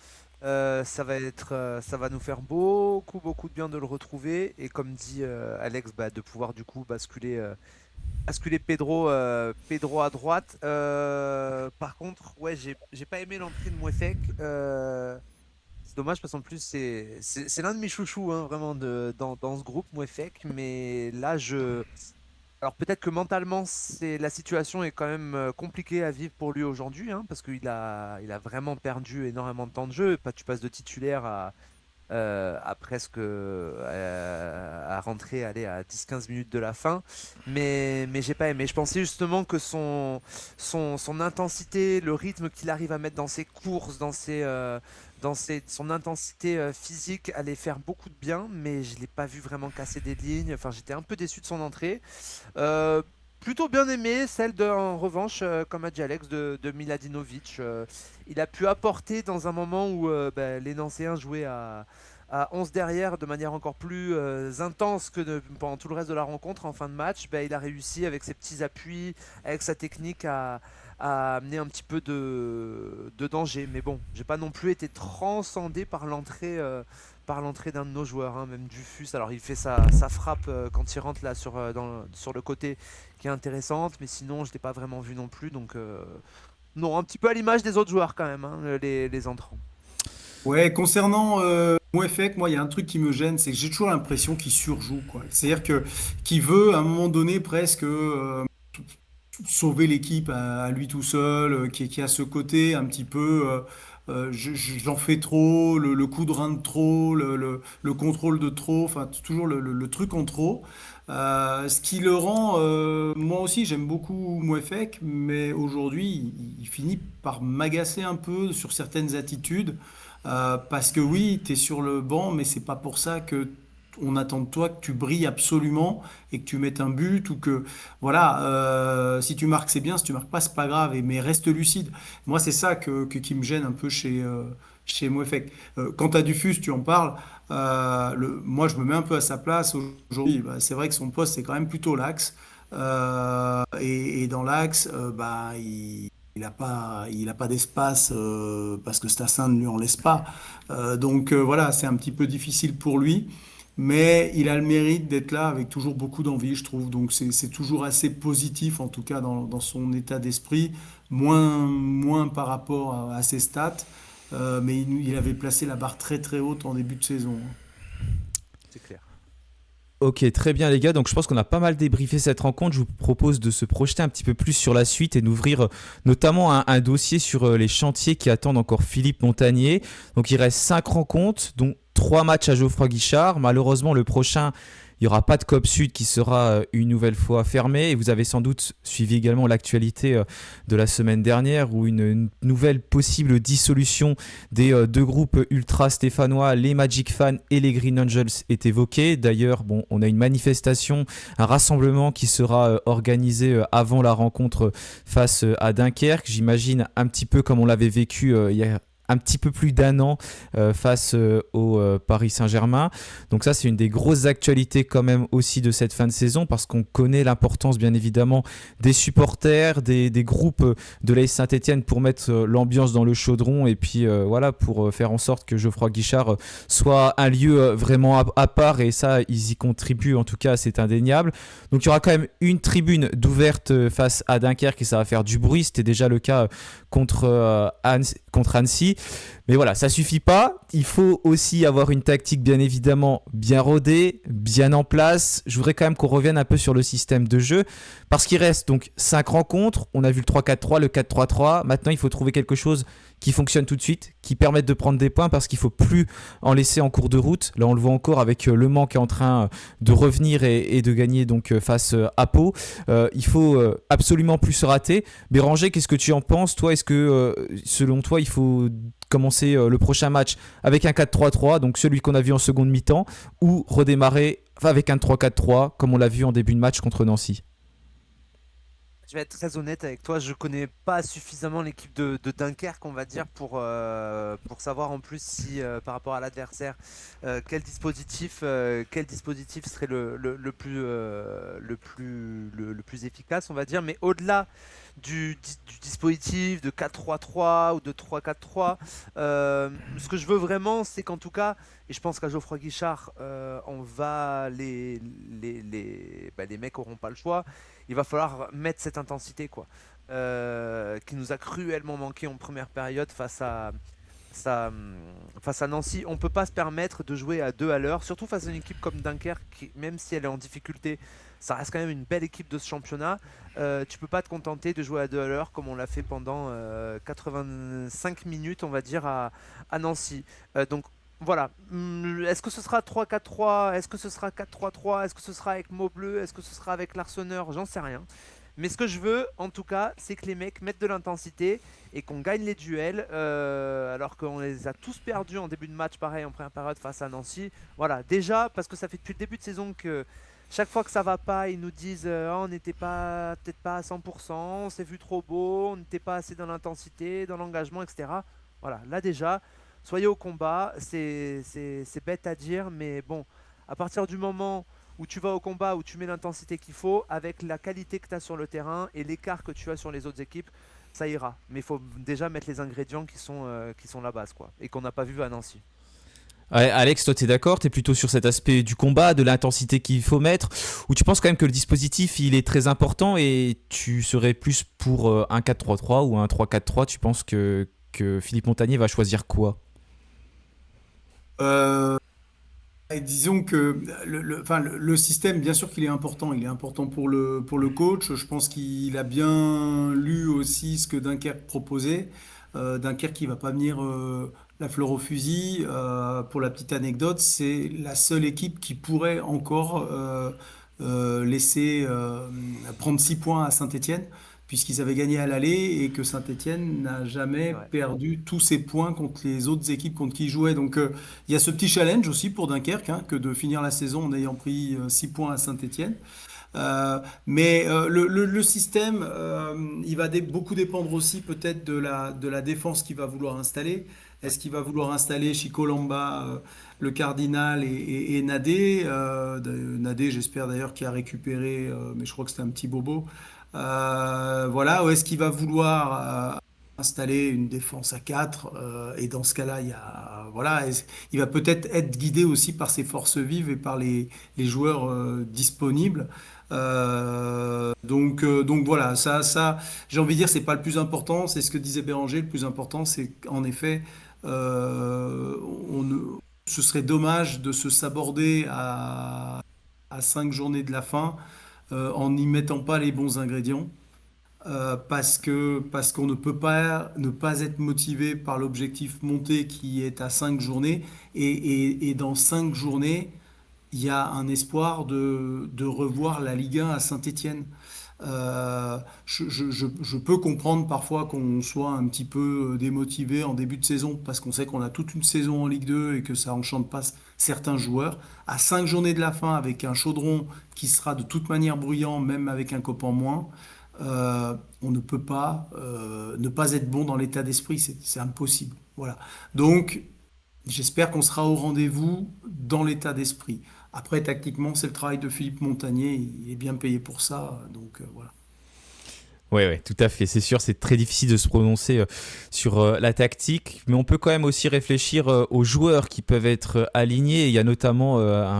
Ça va nous faire beaucoup, beaucoup de bien de le retrouver. Et comme dit Alex, bah, de pouvoir du coup basculer Pedro à droite. Par contre, ouais, j'ai pas aimé l'entrée de Mouefek. C'est dommage parce qu'en plus, c'est l'un de mes chouchous, hein, vraiment, dans ce groupe, Mouefek. Mais là, alors peut-être que mentalement, la situation est quand même compliquée à vivre pour lui aujourd'hui, hein, parce qu'il a vraiment perdu énormément de temps de jeu. Tu passes de titulaire à presque à rentrer aller à 10-15 minutes de la fin. Mais j'ai pas aimé. Je pensais justement que son intensité, le rythme qu'il arrive à mettre dans ses courses, son intensité physique allait faire beaucoup de bien, mais je l'ai pas vu vraiment casser des lignes. Enfin, j'étais un peu déçu de son entrée. Euh, Plutôt bien aimé, celle en revanche, comme a dit Alex, de Miladinovic. Il a pu apporter dans un moment où les Nancéens jouaient à 11 derrière de manière encore plus intense que pendant tout le reste de la rencontre en fin de match. Il a réussi avec ses petits appuis, avec sa technique à amener un petit peu de danger. Mais bon, j'ai pas non plus été transcendé par l'entrée d'un de nos joueurs, hein, même Dufus. Alors il fait sa frappe quand il rentre là sur le côté qui est intéressante, mais sinon je l'ai pas vraiment vu non plus. Donc non, un petit peu à l'image des autres joueurs quand même, hein, les entrants. Ouais, concernant Mouefek, moi, il y a un truc qui me gêne, c'est que j'ai toujours l'impression qu'il surjoue, quoi. C'est-à-dire que qu'il veut, à un moment donné, presque sauver l'équipe à lui tout seul, qui a ce côté un petit peu, j'en fais trop, le coup de rein de trop, le contrôle de trop, enfin toujours le truc en trop. Ce qui le rend, moi aussi j'aime beaucoup Mouefek, mais aujourd'hui il finit par m'agacer un peu sur certaines attitudes. Parce que oui, tu es sur le banc, mais c'est pas pour ça que on attend de toi que tu brilles absolument et que tu mettes un but ou que voilà, si tu marques c'est bien, si tu marques pas c'est pas grave, mais reste lucide. Moi c'est ça qui me gêne un peu chez Mouefek. Quant à Dufus, tu en parles. Moi je me mets un peu à sa place aujourd'hui. Bah, c'est vrai que son poste c'est quand même plutôt l'axe. Et dans l'axe, il a pas d'espace parce que Stassin ne lui en laisse pas. Donc voilà, c'est un petit peu difficile pour lui. Mais il a le mérite d'être là avec toujours beaucoup d'envie, je trouve. Donc c'est toujours assez positif, en tout cas dans son état d'esprit. Moins par rapport à ses stats. Mais il avait placé la barre très très haute en début de saison. C'est clair. Ok, très bien les gars, donc je pense qu'on a pas mal débriefé cette rencontre. Je vous propose de se projeter un petit peu plus sur la suite et d'ouvrir notamment un dossier sur les chantiers qui attendent encore Philippe Montagnier. Donc il reste 5 rencontres, dont 3 matchs à Geoffroy Guichard. Malheureusement le prochain, il n'y aura pas de COP Sud qui sera une nouvelle fois fermé. Et vous avez sans doute suivi également l'actualité de la semaine dernière où une nouvelle possible dissolution des deux groupes ultra stéphanois, les Magic Fans et les Green Angels, est évoquée. D'ailleurs, bon, on a une manifestation, un rassemblement qui sera organisé avant la rencontre face à Dunkerque. J'imagine un petit peu comme on l'avait vécu il y a un petit peu plus d'un an face au Paris Saint-Germain. Donc ça, c'est une des grosses actualités quand même aussi de cette fin de saison, parce qu'on connaît l'importance bien évidemment des supporters, des groupes de l'AS Saint-Etienne pour mettre l'ambiance dans le chaudron, et puis voilà, pour faire en sorte que Geoffroy Guichard soit un lieu vraiment à part, et ça, ils y contribuent, en tout cas, c'est indéniable. Donc il y aura quand même une tribune d'ouverte face à Dunkerque, et ça va faire du bruit. C'était déjà le cas contre Annecy. Mais voilà, ça suffit pas. Il faut aussi avoir une tactique bien évidemment bien rodée, bien en place. Je voudrais quand même qu'on revienne un peu sur le système de jeu, parce qu'il reste donc 5 rencontres. On a vu le 3-4-3, le 4-3-3. Maintenant, il faut trouver quelque chose qui fonctionne tout de suite, qui permette de prendre des points, parce qu'il ne faut plus en laisser en cours de route. Là, on le voit encore avec Le Mans qui est en train de revenir et de gagner donc face à Pau. Il faut absolument plus se rater. Béranger, qu'est-ce que tu en penses, toi? Est-ce que selon toi, il faut commencer le prochain match avec un 4-3-3, donc celui qu'on a vu en seconde mi-temps, ou redémarrer avec un 3-4-3 comme on l'a vu en début de match contre Nancy? Je vais être très honnête avec toi, je connais pas suffisamment l'équipe de Dunkerque, on va dire, pour savoir en plus si par rapport à l'adversaire, quel dispositif serait le plus efficace, on va dire. Mais au-delà du dispositif de 4-3-3 ou de 3-4-3, ce que je veux vraiment, c'est qu'en tout cas, et je pense qu'à Geoffroy Guichard, les mecs auront pas le choix. Il va falloir mettre cette intensité, quoi, qui nous a cruellement manqué en première période face à Nancy. On ne peut pas se permettre de jouer à 2 à l'heure, surtout face à une équipe comme Dunkerque, qui, même si elle est en difficulté, ça reste quand même une belle équipe de ce championnat. Tu peux pas te contenter de jouer à 2 à l'heure comme on l'a fait pendant 85 minutes, on va dire, à Nancy. Donc voilà. Est-ce que ce sera 3-4-3? Est-ce que ce sera 4-3-3? Est-ce que ce sera avec Mot Bleu? Est-ce que ce sera avec l'Arseneur? J'en sais rien. Mais ce que je veux, en tout cas, c'est que les mecs mettent de l'intensité et qu'on gagne les duels, alors qu'on les a tous perdus en début de match, pareil, en première période face à Nancy. Voilà, déjà, parce que ça fait depuis le début de saison que chaque fois que ça va pas, ils nous disent Ah, on n'était pas peut-être pas à 100%, on s'est vu trop beau, on n'était pas assez dans l'intensité, dans l'engagement, etc. Voilà, là déjà, soyez au combat, c'est bête à dire, mais bon, à partir du moment où tu vas au combat, où tu mets l'intensité qu'il faut, avec la qualité que tu as sur le terrain et l'écart que tu as sur les autres équipes, ça ira. Mais il faut déjà mettre les ingrédients qui sont la base, quoi, et qu'on n'a pas vu à Nancy. Ouais, Alex, toi, t'es d'accord? T'es plutôt sur cet aspect du combat, de l'intensité qu'il faut mettre, ou tu penses quand même que le dispositif, il est très important, et tu serais plus pour un 4-3-3 ou un 3-4-3? Tu penses que Philippe Montagnier va choisir quoi? Euh, Et disons que enfin, le système, bien sûr qu'il est important. Il est important pour le coach. Je pense qu'il a bien lu aussi ce que Dunkerque proposait. Dunkerque qui va pas venir la fleur au fusil. Pour la petite anecdote, c'est la seule équipe qui pourrait encore laisser prendre 6 points à Saint-Étienne, puisqu'ils avaient gagné à l'aller et que Saint-Étienne n'a C'est jamais vrai. perdu tous ses points contre les autres équipes contre qui il jouait. Donc, il y a ce petit challenge aussi pour Dunkerque, hein, que de finir la saison en ayant pris 6 points à Saint-Étienne. Le système, il va beaucoup dépendre aussi peut-être de la défense qu'il va vouloir installer. Est-ce qu'il va vouloir installer Chico Lamba, le Cardinal et Nadé? Nadé, j'espère d'ailleurs qu'il a récupéré, mais je crois que c'était un petit bobo. Voilà, ou est-ce qu'il va vouloir installer une défense à 4, et dans ce cas-là, voilà, il va peut-être être guidé aussi par ses forces vives et par les joueurs disponibles. Donc voilà, j'ai envie de dire, c'est pas le plus important, c'est ce que disait Béranger. Le plus important, c'est qu'en effet, euh, on ne- ce serait dommage de se saborder à 5 journées de la fin en n'y mettant pas les bons ingrédients. Parce qu'on ne peut pas ne pas être motivé par l'objectif monté qui est à 5 journées. Et dans 5 journées, il y a un espoir de revoir la Ligue 1 à Saint-Étienne. Je peux comprendre parfois qu'on soit un petit peu démotivé en début de saison, parce qu'on sait qu'on a toute une saison en Ligue 2 et que ça enchante pas certains joueurs. À 5 journées de la fin, avec un chaudron qui sera de toute manière bruyant, même avec un copain moins, on ne peut pas ne pas être bon dans l'état d'esprit. C'est impossible. Voilà. Donc, j'espère qu'on sera au rendez-vous dans l'état d'esprit. Après, tactiquement, c'est le travail de Philippe Montagnier. Il est bien payé pour ça. Donc, voilà. Ouais, tout à fait. C'est sûr, c'est très difficile de se prononcer sur la tactique, mais on peut quand même aussi réfléchir aux joueurs qui peuvent être alignés. Il y a notamment,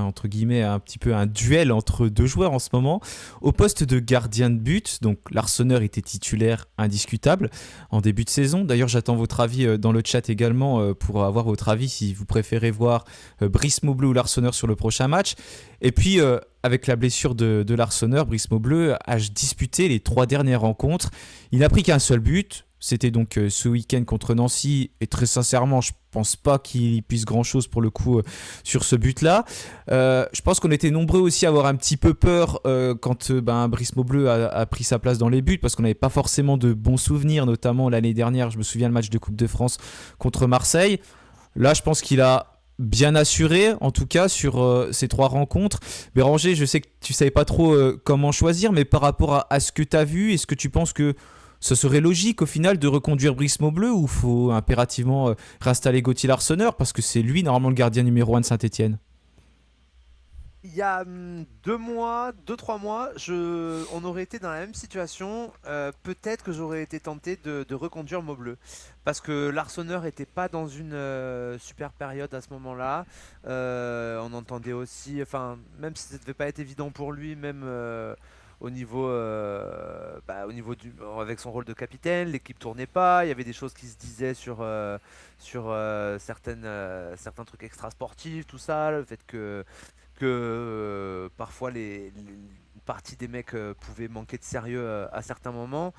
entre guillemets, un petit peu un duel entre deux joueurs en ce moment. Au poste de gardien de but, donc l'Arseneur était titulaire indiscutable en début de saison. D'ailleurs, j'attends votre avis dans le chat également pour avoir votre avis si vous préférez voir Brice Maubleu ou l'Arseneur sur le prochain match. Et puis, avec la blessure de l'Arseneur, Brice Maubleu a disputé les 3 dernières rencontres. Il n'a pris qu'un seul but. C'était donc ce week-end contre Nancy. Et très sincèrement, je ne pense pas qu'il puisse grand-chose pour le coup sur ce but-là. Je pense qu'on était nombreux aussi à avoir un petit peu peur quand Brice Maubleu a pris sa place dans les buts, parce qu'on n'avait pas forcément de bons souvenirs, notamment l'année dernière. Je me souviens le match de Coupe de France contre Marseille. Là, je pense qu'il a bien assuré, en tout cas, sur ces 3 rencontres. Béranger, je sais que tu savais pas trop comment choisir, mais par rapport à ce que tu as vu, est-ce que tu penses que ce serait logique au final de reconduire Brice Maubleu, ou faut impérativement réinstaller Gauthier Larseneur, parce que c'est lui normalement le gardien numéro 1 de Saint-Etienne? Il y a 2 mois, 3 mois, on aurait été dans la même situation. Peut-être que j'aurais été tenté de reconduire Maubleu. Parce que l'Arseneur n'était pas dans une super période à ce moment-là. On entendait aussi, enfin, même si ça ne devait pas être évident pour lui, même au niveau avec son rôle de capitaine, l'équipe tournait pas. Il y avait des choses qui se disaient sur certains trucs extra-sportifs, tout ça. Le fait que parfois une partie des mecs pouvaient manquer de sérieux à certains moments.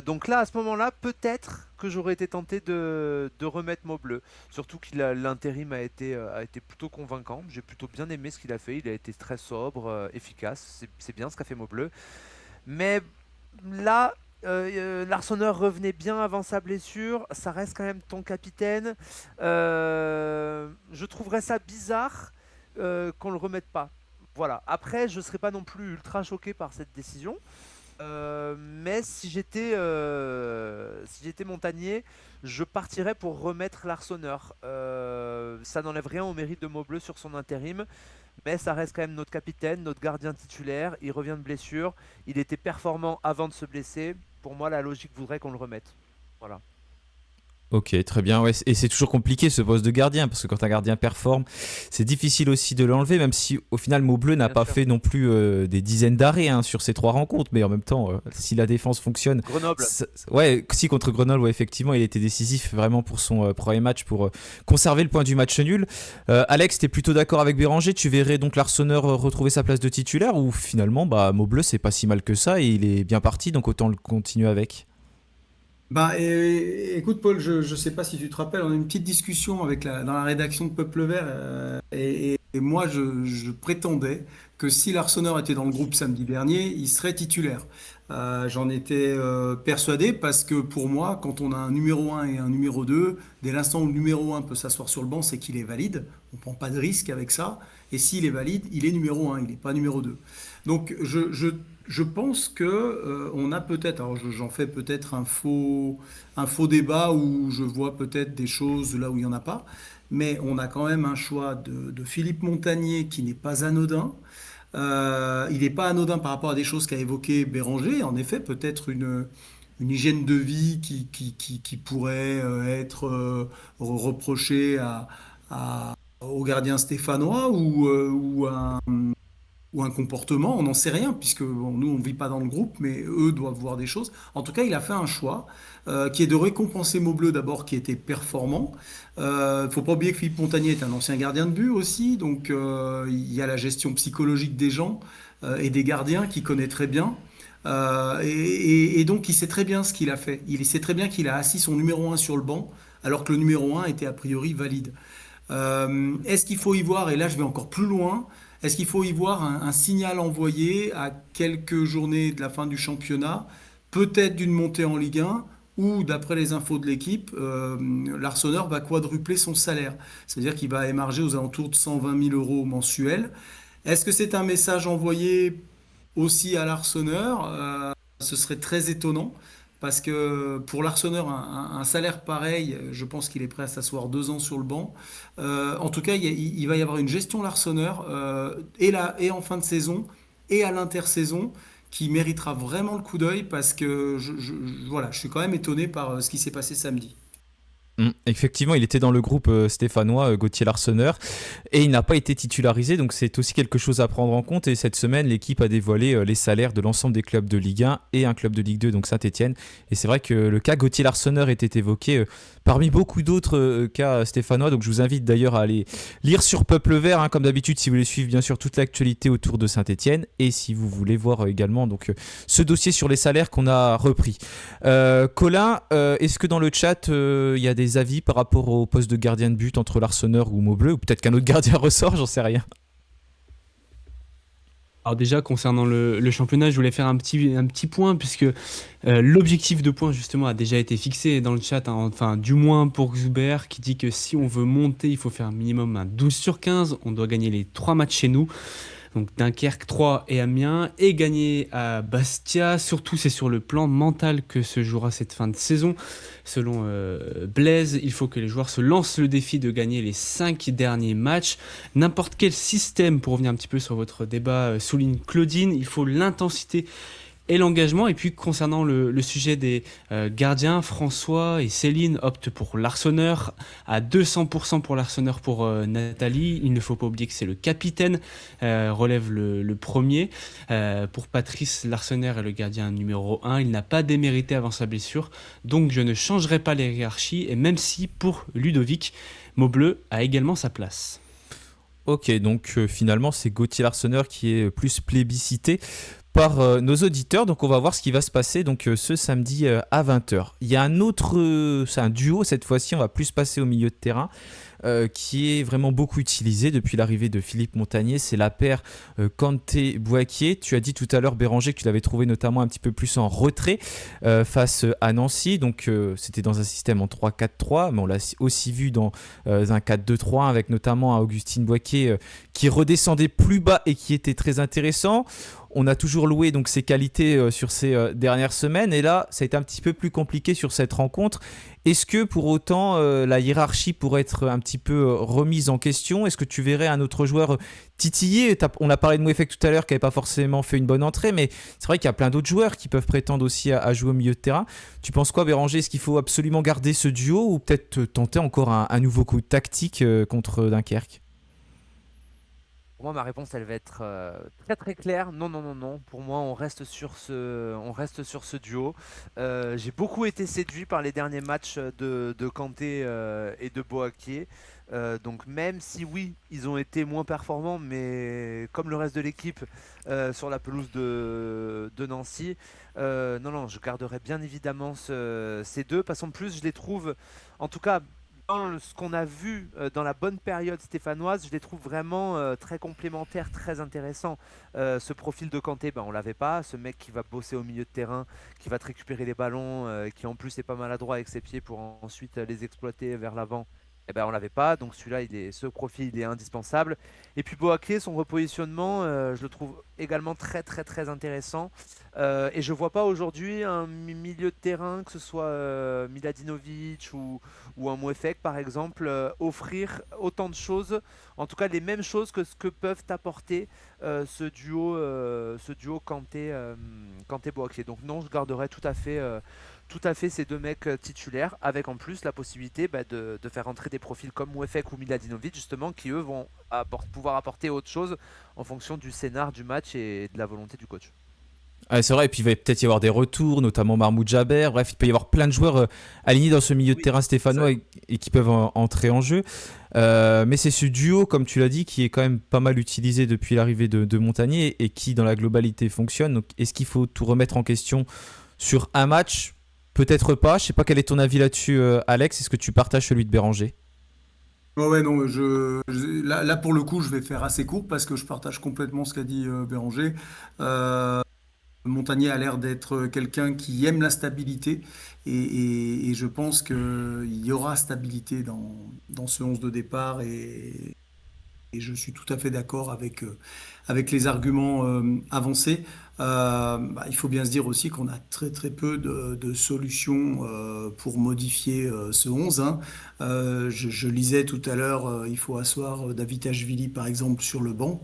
Donc là, à ce moment-là, peut-être que j'aurais été tenté de remettre Maubleu. Surtout que l'intérim a été plutôt convaincant. J'ai plutôt bien aimé ce qu'il a fait. Il a été très sobre, efficace. C'est bien ce qu'a fait Maubleu. Mais là, l'Arseneur revenait bien avant sa blessure. Ça reste quand même ton capitaine. Je trouverais ça bizarre qu'on le remette pas. Voilà. Après, je serais pas non plus ultra choqué par cette décision. Mais si j'étais Montagnier, je partirais pour remettre l'Arseneur. Ça n'enlève rien au mérite de Maubleu sur son intérim, mais ça reste quand même notre capitaine, notre gardien titulaire. Il revient de blessure. Il était performant avant de se blesser. Pour moi, la logique voudrait qu'on le remette. Voilà. Ok, très bien. Ouais. Et c'est toujours compliqué ce poste de gardien, parce que quand un gardien performe, c'est difficile aussi de l'enlever, même si au final Maubleu n'a Bien pas sûr. fait non plus des dizaines d'arrêts sur ces 3 rencontres, mais en même temps, si la défense fonctionne, Grenoble. ouais, si contre Grenoble, ouais, effectivement, il était décisif vraiment pour son premier match, pour conserver le point du match nul. Alex, t'es plutôt d'accord avec Béranger? Tu verrais donc l'Arseneur retrouver sa place de titulaire, ou finalement, Maubleu, c'est pas si mal que ça et il est bien parti, donc autant le continuer avec? Écoute, Paul, je ne sais pas si tu te rappelles, on a eu une petite discussion dans la rédaction de Peuple Vert, et moi, je prétendais que si l'Arseneur était dans le groupe samedi dernier, il serait titulaire. J'en étais persuadé, parce que pour moi, quand on a un numéro 1 et un numéro 2, dès l'instant où le numéro 1 peut s'asseoir sur le banc, c'est qu'il est valide. On ne prend pas de risque avec ça. Et s'il est valide, il est numéro 1, il n'est pas numéro 2. Donc, je pense que on a peut-être, alors j'en fais peut-être un faux débat, où je vois peut-être des choses là où il n'y en a pas, mais on a quand même un choix de Philippe Montagnier qui n'est pas anodin. Il n'est pas anodin par rapport à des choses qu'a évoqué Béranger. En effet, peut-être une hygiène de vie qui pourrait être reprochée au gardien stéphanois, ou un comportement, on n'en sait rien, puisque bon, nous, on ne vit pas dans le groupe, mais eux doivent voir des choses. En tout cas, il a fait un choix qui est de récompenser Maubleu d'abord, qui était performant. Il ne faut pas oublier que Philippe Montagnier est un ancien gardien de but aussi, donc il y a la gestion psychologique des gens et des gardiens qu'il connaît très bien. Et donc, il sait très bien ce qu'il a fait. Il sait très bien qu'il a assis son numéro 1 sur le banc, alors que le numéro 1 était a priori valide. Est-ce qu'il faut y voir, et là je vais encore plus loin, est-ce qu'il faut y voir un signal envoyé à quelques journées de la fin du championnat, peut-être d'une montée en Ligue 1, ou d'après les infos de l'équipe, l'Arseneur va quadrupler son salaire. C'est-à-dire qu'il va émarger aux alentours de 120 000 euros mensuels. Est-ce que c'est un message envoyé aussi à l'Arseneur? Ce serait très étonnant, parce que pour l'Arseneur, un salaire pareil, je pense qu'il est prêt à s'asseoir 2 ans sur le banc. En tout cas, il va y avoir une gestion l'Arseneur et en fin de saison et à l'intersaison qui méritera vraiment le coup d'œil parce que voilà, je suis quand même étonné par ce qui s'est passé samedi. Effectivement, il était dans le groupe stéphanois, Gauthier Larsonneur, et il n'a pas été titularisé, donc c'est aussi quelque chose à prendre en compte. Et cette semaine, l'équipe a dévoilé les salaires de l'ensemble des clubs de Ligue 1 et un club de Ligue 2, donc Saint-Etienne. Et c'est vrai que le cas Gauthier Larsonneur était évoqué parmi beaucoup d'autres cas stéphanois. Donc je vous invite d'ailleurs à aller lire sur Peuple Vert, hein, comme d'habitude, si vous voulez suivre bien sûr toute l'actualité autour de Saint-Etienne, et si vous voulez voir également ce dossier sur les salaires qu'on a repris. Colin, est-ce que dans le chat, il y a des avis par rapport au poste de gardien de but entre Larsonneur ou Maubleu, ou peut-être qu'un autre gardien ressort, j'en sais rien. Alors déjà, concernant le championnat, je voulais faire un petit point, puisque l'objectif de points, justement, a déjà été fixé dans le chat, hein, enfin, du moins pour Zuber, qui dit que si on veut monter, il faut faire un minimum un 12/15, on doit gagner les 3 matchs chez nous. Donc Dunkerque, 3 et Amiens, et gagner à Bastia. Surtout, c'est sur le plan mental que se jouera cette fin de saison. Selon Blaise, il faut que les joueurs se lancent le défi de gagner les 5 derniers matchs. N'importe quel système, pour revenir un petit peu sur votre débat, souligne Claudine, il faut l'intensité et l'engagement. Et puis concernant le sujet des gardiens, François et Céline optent pour l'Arseneur, à 200% pour l'Arseneur pour Nathalie. Il ne faut pas oublier que c'est le capitaine, relève le premier. Pour Patrice, l'Arseneur est le gardien numéro 1. Il n'a pas démérité avant sa blessure, donc je ne changerai pas les hiérarchies, et même si pour Ludovic, Maubleu a également sa place. Ok, donc finalement c'est Gauthier Larsonneur qui est plus plébiscité par nos auditeurs. Donc on va voir ce qui va se passer donc ce samedi à 20h. Il y a un autre, c'est un duo cette fois-ci, on va plus passer au milieu de terrain, qui est vraiment beaucoup utilisé depuis l'arrivée de Philippe Montagnier. C'est la paire Kanté-Bouakier. Tu as dit tout à l'heure, Béranger, que tu l'avais trouvé notamment un petit peu plus en retrait face à Nancy. Donc c'était dans un système en 3-4-3, mais on l'a aussi vu dans un 4-2-3 avec notamment un Augustin Bouakier qui redescendait plus bas et qui était très intéressant. On a toujours loué donc ses qualités sur ces dernières semaines, et là ça a été un petit peu plus compliqué sur cette rencontre. Est-ce que pour autant la hiérarchie pourrait être un petit peu remise en question? Est-ce que tu verrais un autre joueur titiller? On a parlé de Mouefek tout à l'heure qui n'avait pas forcément fait une bonne entrée, mais c'est vrai qu'il y a plein d'autres joueurs qui peuvent prétendre aussi à jouer au milieu de terrain. Tu penses quoi, Béranger? Est-ce qu'il faut absolument garder ce duo ou peut-être tenter encore un nouveau coup tactique contre Dunkerque? Pour moi, ma réponse, elle va être très très claire. Non, non, non, non. Pour moi, on reste sur ce duo. J'ai beaucoup été séduit par les derniers matchs de Kanté et de Boakier. Donc même si oui, ils ont été moins performants, mais comme le reste de l'équipe sur la pelouse de Nancy, non, non, je garderai bien évidemment ces deux, parce qu'en plus, je les trouve, en tout cas, dans ce qu'on a vu dans la bonne période stéphanoise, je les trouve vraiment très complémentaires, très intéressants. Ce profil de Kanté, ben, on l'avait pas. Ce mec qui va bosser au milieu de terrain, qui va te récupérer les ballons, qui en plus est pas maladroit avec ses pieds pour ensuite les exploiter vers l'avant. Eh ben, on l'avait pas, donc celui-là, ce profil, il est indispensable. Et puis Boaké, son repositionnement, je le trouve également très très très intéressant. Et je vois pas aujourd'hui un milieu de terrain, que ce soit Miladinovic ou un Mouefek par exemple, offrir autant de choses, en tout cas les mêmes choses que ce que peuvent apporter ce duo Kanté-Boaké. Donc non, je garderai tout à fait ces deux mecs titulaires, avec en plus la possibilité de faire entrer des profils comme Mouefek ou Miladinovic, justement, qui eux vont pouvoir apporter autre chose en fonction du scénar du match et de la volonté du coach. Ah, c'est vrai, et puis il va peut-être y avoir des retours, notamment Mahmoud Jaber. Bref, il peut y avoir plein de joueurs alignés dans ce milieu de Oui, terrain stéphanois et qui peuvent entrer en jeu. Mais c'est ce duo, comme tu l'as dit, qui est quand même pas mal utilisé depuis l'arrivée de Montagnier et qui, dans la globalité, fonctionne. Donc, est-ce qu'il faut tout remettre en question sur un match? Peut-être pas. Je sais pas quel est ton avis là-dessus, Alex. Est-ce que tu partages celui de Béranger? Ouais, ouais, non, là, pour le coup, je vais faire assez court parce que je partage complètement ce qu'a dit Béranger. Montagnier a l'air d'être quelqu'un qui aime la stabilité et je pense qu'il y aura stabilité dans ce 11 de départ et je suis tout à fait d'accord avec les arguments avancés. Il faut bien se dire aussi qu'on a très très peu de solutions pour modifier ce 11, hein. Je lisais tout à l'heure, il faut asseoir Davitashvili par exemple sur le banc.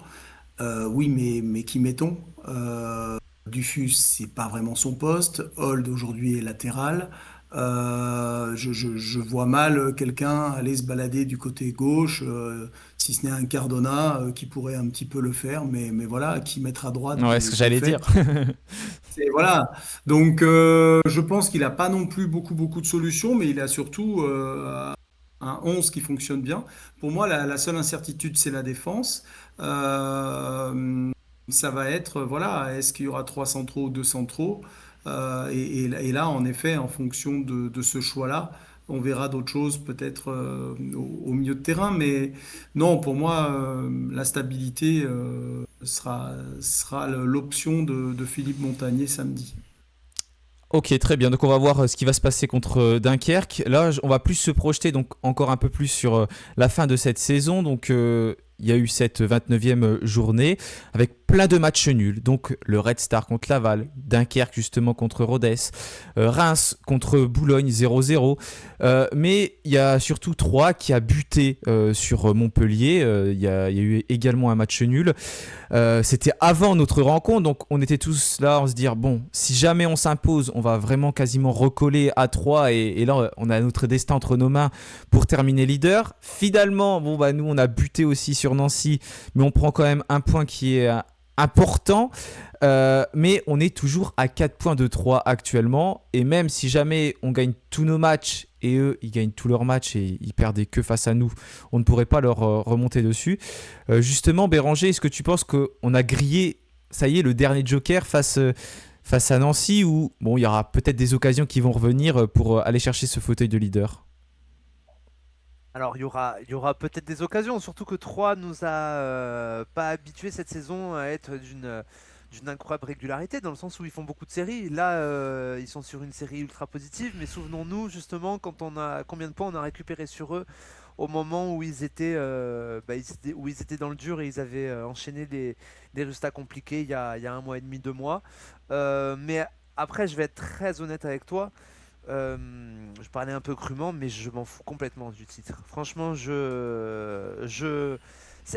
Oui, mais qui mettons? Dufus, c'est pas vraiment son poste. Hold aujourd'hui est latéral. Je vois mal quelqu'un aller se balader du côté gauche, si ce n'est un Cardona qui pourrait un petit peu le faire, mais voilà, qui mettre à droite Ouais, ce que de j'allais dire. fait. Voilà. Donc, je pense qu'il n'a pas non plus beaucoup de solutions, mais il a surtout un 11 qui fonctionne bien. Pour moi, la seule incertitude, c'est la défense. Euh, Ça va être, voilà, est-ce qu'il y aura trois centraux ou deux centraux? Et là, en effet, en fonction de ce choix-là, on verra d'autres choses peut-être au milieu de terrain. Mais non, pour moi, la stabilité sera l'option de Philippe Montagnier samedi. Ok, très bien. Donc on va voir ce qui va se passer contre Dunkerque. Là, on va plus se projeter donc encore un peu plus sur la fin de cette saison. Donc il y a eu cette 29e journée avec plein de matchs nuls. Donc le Red Star contre Laval, Dunkerque justement contre Rodez, Reims contre Boulogne 0-0. Mais il y a surtout Troyes qui a buté sur Montpellier. Il y a eu également un match nul. C'était avant notre rencontre, donc on était tous là, on se dire bon, si jamais on s'impose, on va vraiment quasiment recoller à 3 et là on a notre destin entre nos mains pour terminer leader. Finalement, bon bah nous on a buté aussi sur Nancy, mais on prend quand même un point qui est important. Mais on est toujours à 4 points de 3 actuellement. Et même si jamais on gagne tous nos matchs et eux, ils gagnent tous leurs matchs et ils perdaient que face à nous, on ne pourrait pas leur remonter dessus. Justement, Béranger, est-ce que tu penses qu'on a grillé, ça y est, le dernier joker face à Nancy ou bon, il y aura peut-être des occasions qui vont revenir pour aller chercher ce fauteuil de leader? Alors il y aura peut-être des occasions, surtout que 3 nous a pas habitués cette saison à être d'une incroyable régularité, dans le sens où ils font beaucoup de séries. Là, ils sont sur une série ultra positive, mais souvenons-nous justement combien de points on a récupéré sur eux au moment où où ils étaient dans le dur et ils avaient enchaîné des résultats compliqués il y a un mois et demi, 2 mois. Mais après, je vais être très honnête avec toi. Euh, je parlais un peu crûment, mais je m'en fous complètement du titre. Franchement,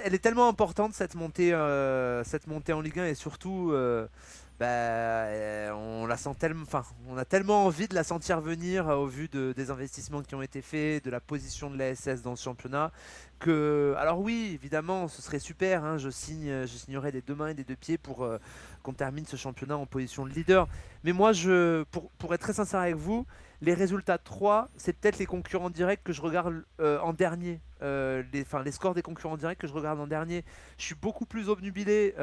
elle est tellement importante cette montée en Ligue 1 et surtout, on la sent tellement, enfin, on a tellement envie de la sentir venir au vu des investissements qui ont été faits, de la position de la SS dans ce championnat. Alors oui, évidemment, ce serait super, hein, je signerais des deux mains et des deux pieds pour qu'on termine ce championnat en position de leader. Mais moi, pour être très sincère avec vous, les résultats de 3, c'est peut-être les concurrents directs que je regarde en dernier. Les scores des concurrents directs que je regarde en dernier. Je suis beaucoup plus obnubilé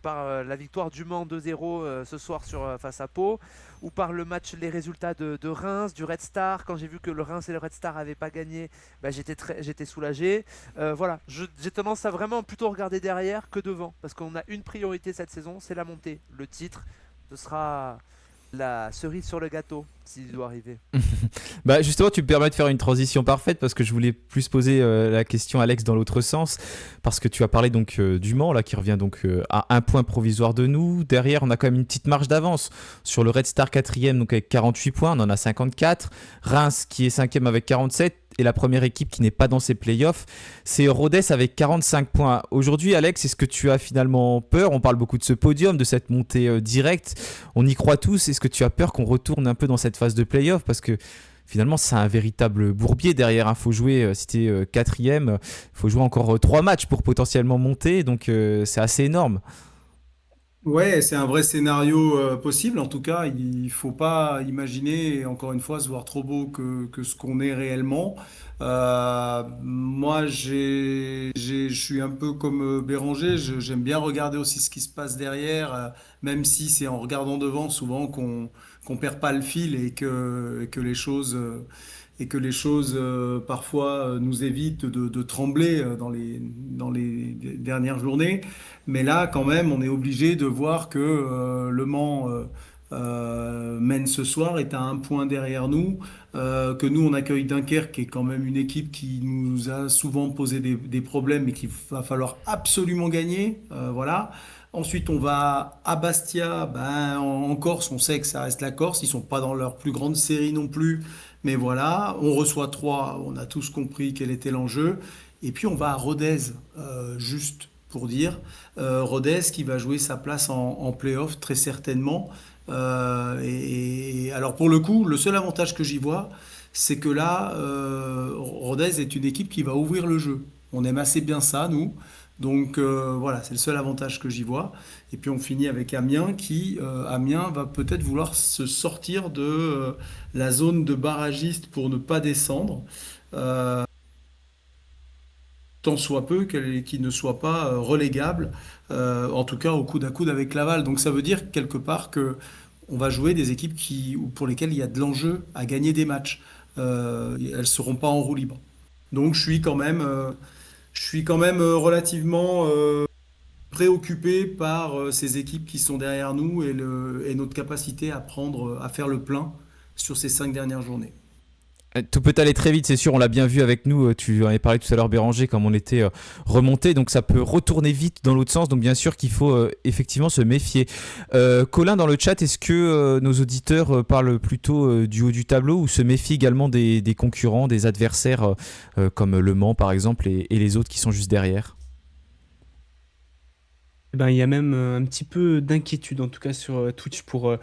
par la victoire du Mans 2-0 ce soir face à Pau, ou par les résultats de Reims, du Red Star. Quand j'ai vu que le Reims et le Red Star n'avaient pas gagné, j'étais soulagé. Voilà, j'ai tendance à vraiment plutôt regarder derrière que devant, parce qu'on a une priorité cette saison, c'est la montée. Le titre, ce sera la cerise sur le gâteau, s'il doit arriver. Bah justement, tu me permets de faire une transition parfaite parce que je voulais plus poser la question Alex dans l'autre sens parce que tu as parlé donc du Mans là qui revient donc à un point provisoire de nous. Derrière, on a quand même une petite marge d'avance sur le Red Star 4e donc avec 48 points, on en a 54. Reims qui est 5e avec 47 et la première équipe qui n'est pas dans ces playoffs, c'est Rodez avec 45 points. Aujourd'hui, Alex, est-ce que tu as finalement peur? On parle beaucoup de ce podium, de cette montée directe. On y croit tous. Est-ce que tu as peur qu'on retourne un peu dans cette phase de playoff? Parce que finalement, c'est un véritable bourbier derrière. Il faut jouer, si tu es quatrième, il faut jouer encore 3 matchs pour potentiellement monter. Donc, c'est assez énorme. Ouais, c'est un vrai scénario possible. En tout cas, il faut pas imaginer, encore une fois, se voir trop beau que ce qu'on est réellement. Moi, je suis un peu comme Béranger. J'aime bien regarder aussi ce qui se passe derrière, même si c'est en regardant devant souvent qu'on perd pas le fil et que les choses parfois nous évitent de trembler dans les dernières journées. Mais là, quand même, on est obligé de voir que Le Mans mène ce soir, est à un point derrière nous, que nous on accueille Dunkerque, qui est quand même une équipe qui nous a souvent posé des problèmes et qu'il va falloir absolument gagner. Voilà. Ensuite, on va à Bastia, ben, en Corse, on sait que ça reste la Corse, ils sont pas dans leur plus grande série non plus, mais voilà, on reçoit 3, on a tous compris quel était l'enjeu. Et puis on va à Rodez, juste pour dire, Rodez qui va jouer sa place en play-off très certainement. Et alors pour le coup, le seul avantage que j'y vois, c'est que là, Rodez est une équipe qui va ouvrir le jeu. On aime assez bien ça, nous. Donc voilà, c'est le seul avantage que j'y vois. Et puis on finit avec Amiens qui, Amiens va peut-être vouloir se sortir de la zone de barragiste pour ne pas descendre. Euh, Tant soit peu qu'il ne soit pas relégable, en tout cas au coude à coude avec Laval. Donc ça veut dire quelque part que on va jouer des équipes pour lesquelles il y a de l'enjeu à gagner des matchs. Elles ne seront pas en roue libre. Donc je suis quand même relativement préoccupé par ces équipes qui sont derrière nous et notre capacité à à faire le plein sur ces 5 dernières journées. Tout peut aller très vite, c'est sûr, on l'a bien vu avec nous, tu en avais parlé tout à l'heure Béranger, comme on était remonté, donc ça peut retourner vite dans l'autre sens, donc bien sûr qu'il faut effectivement se méfier. Colin, dans le chat, est-ce que nos auditeurs parlent plutôt du haut du tableau ou se méfient également des concurrents, des adversaires comme Le Mans par exemple et les autres qui sont juste derrière? Eh ben, il y a même un petit peu d'inquiétude, en tout cas sur Twitch pour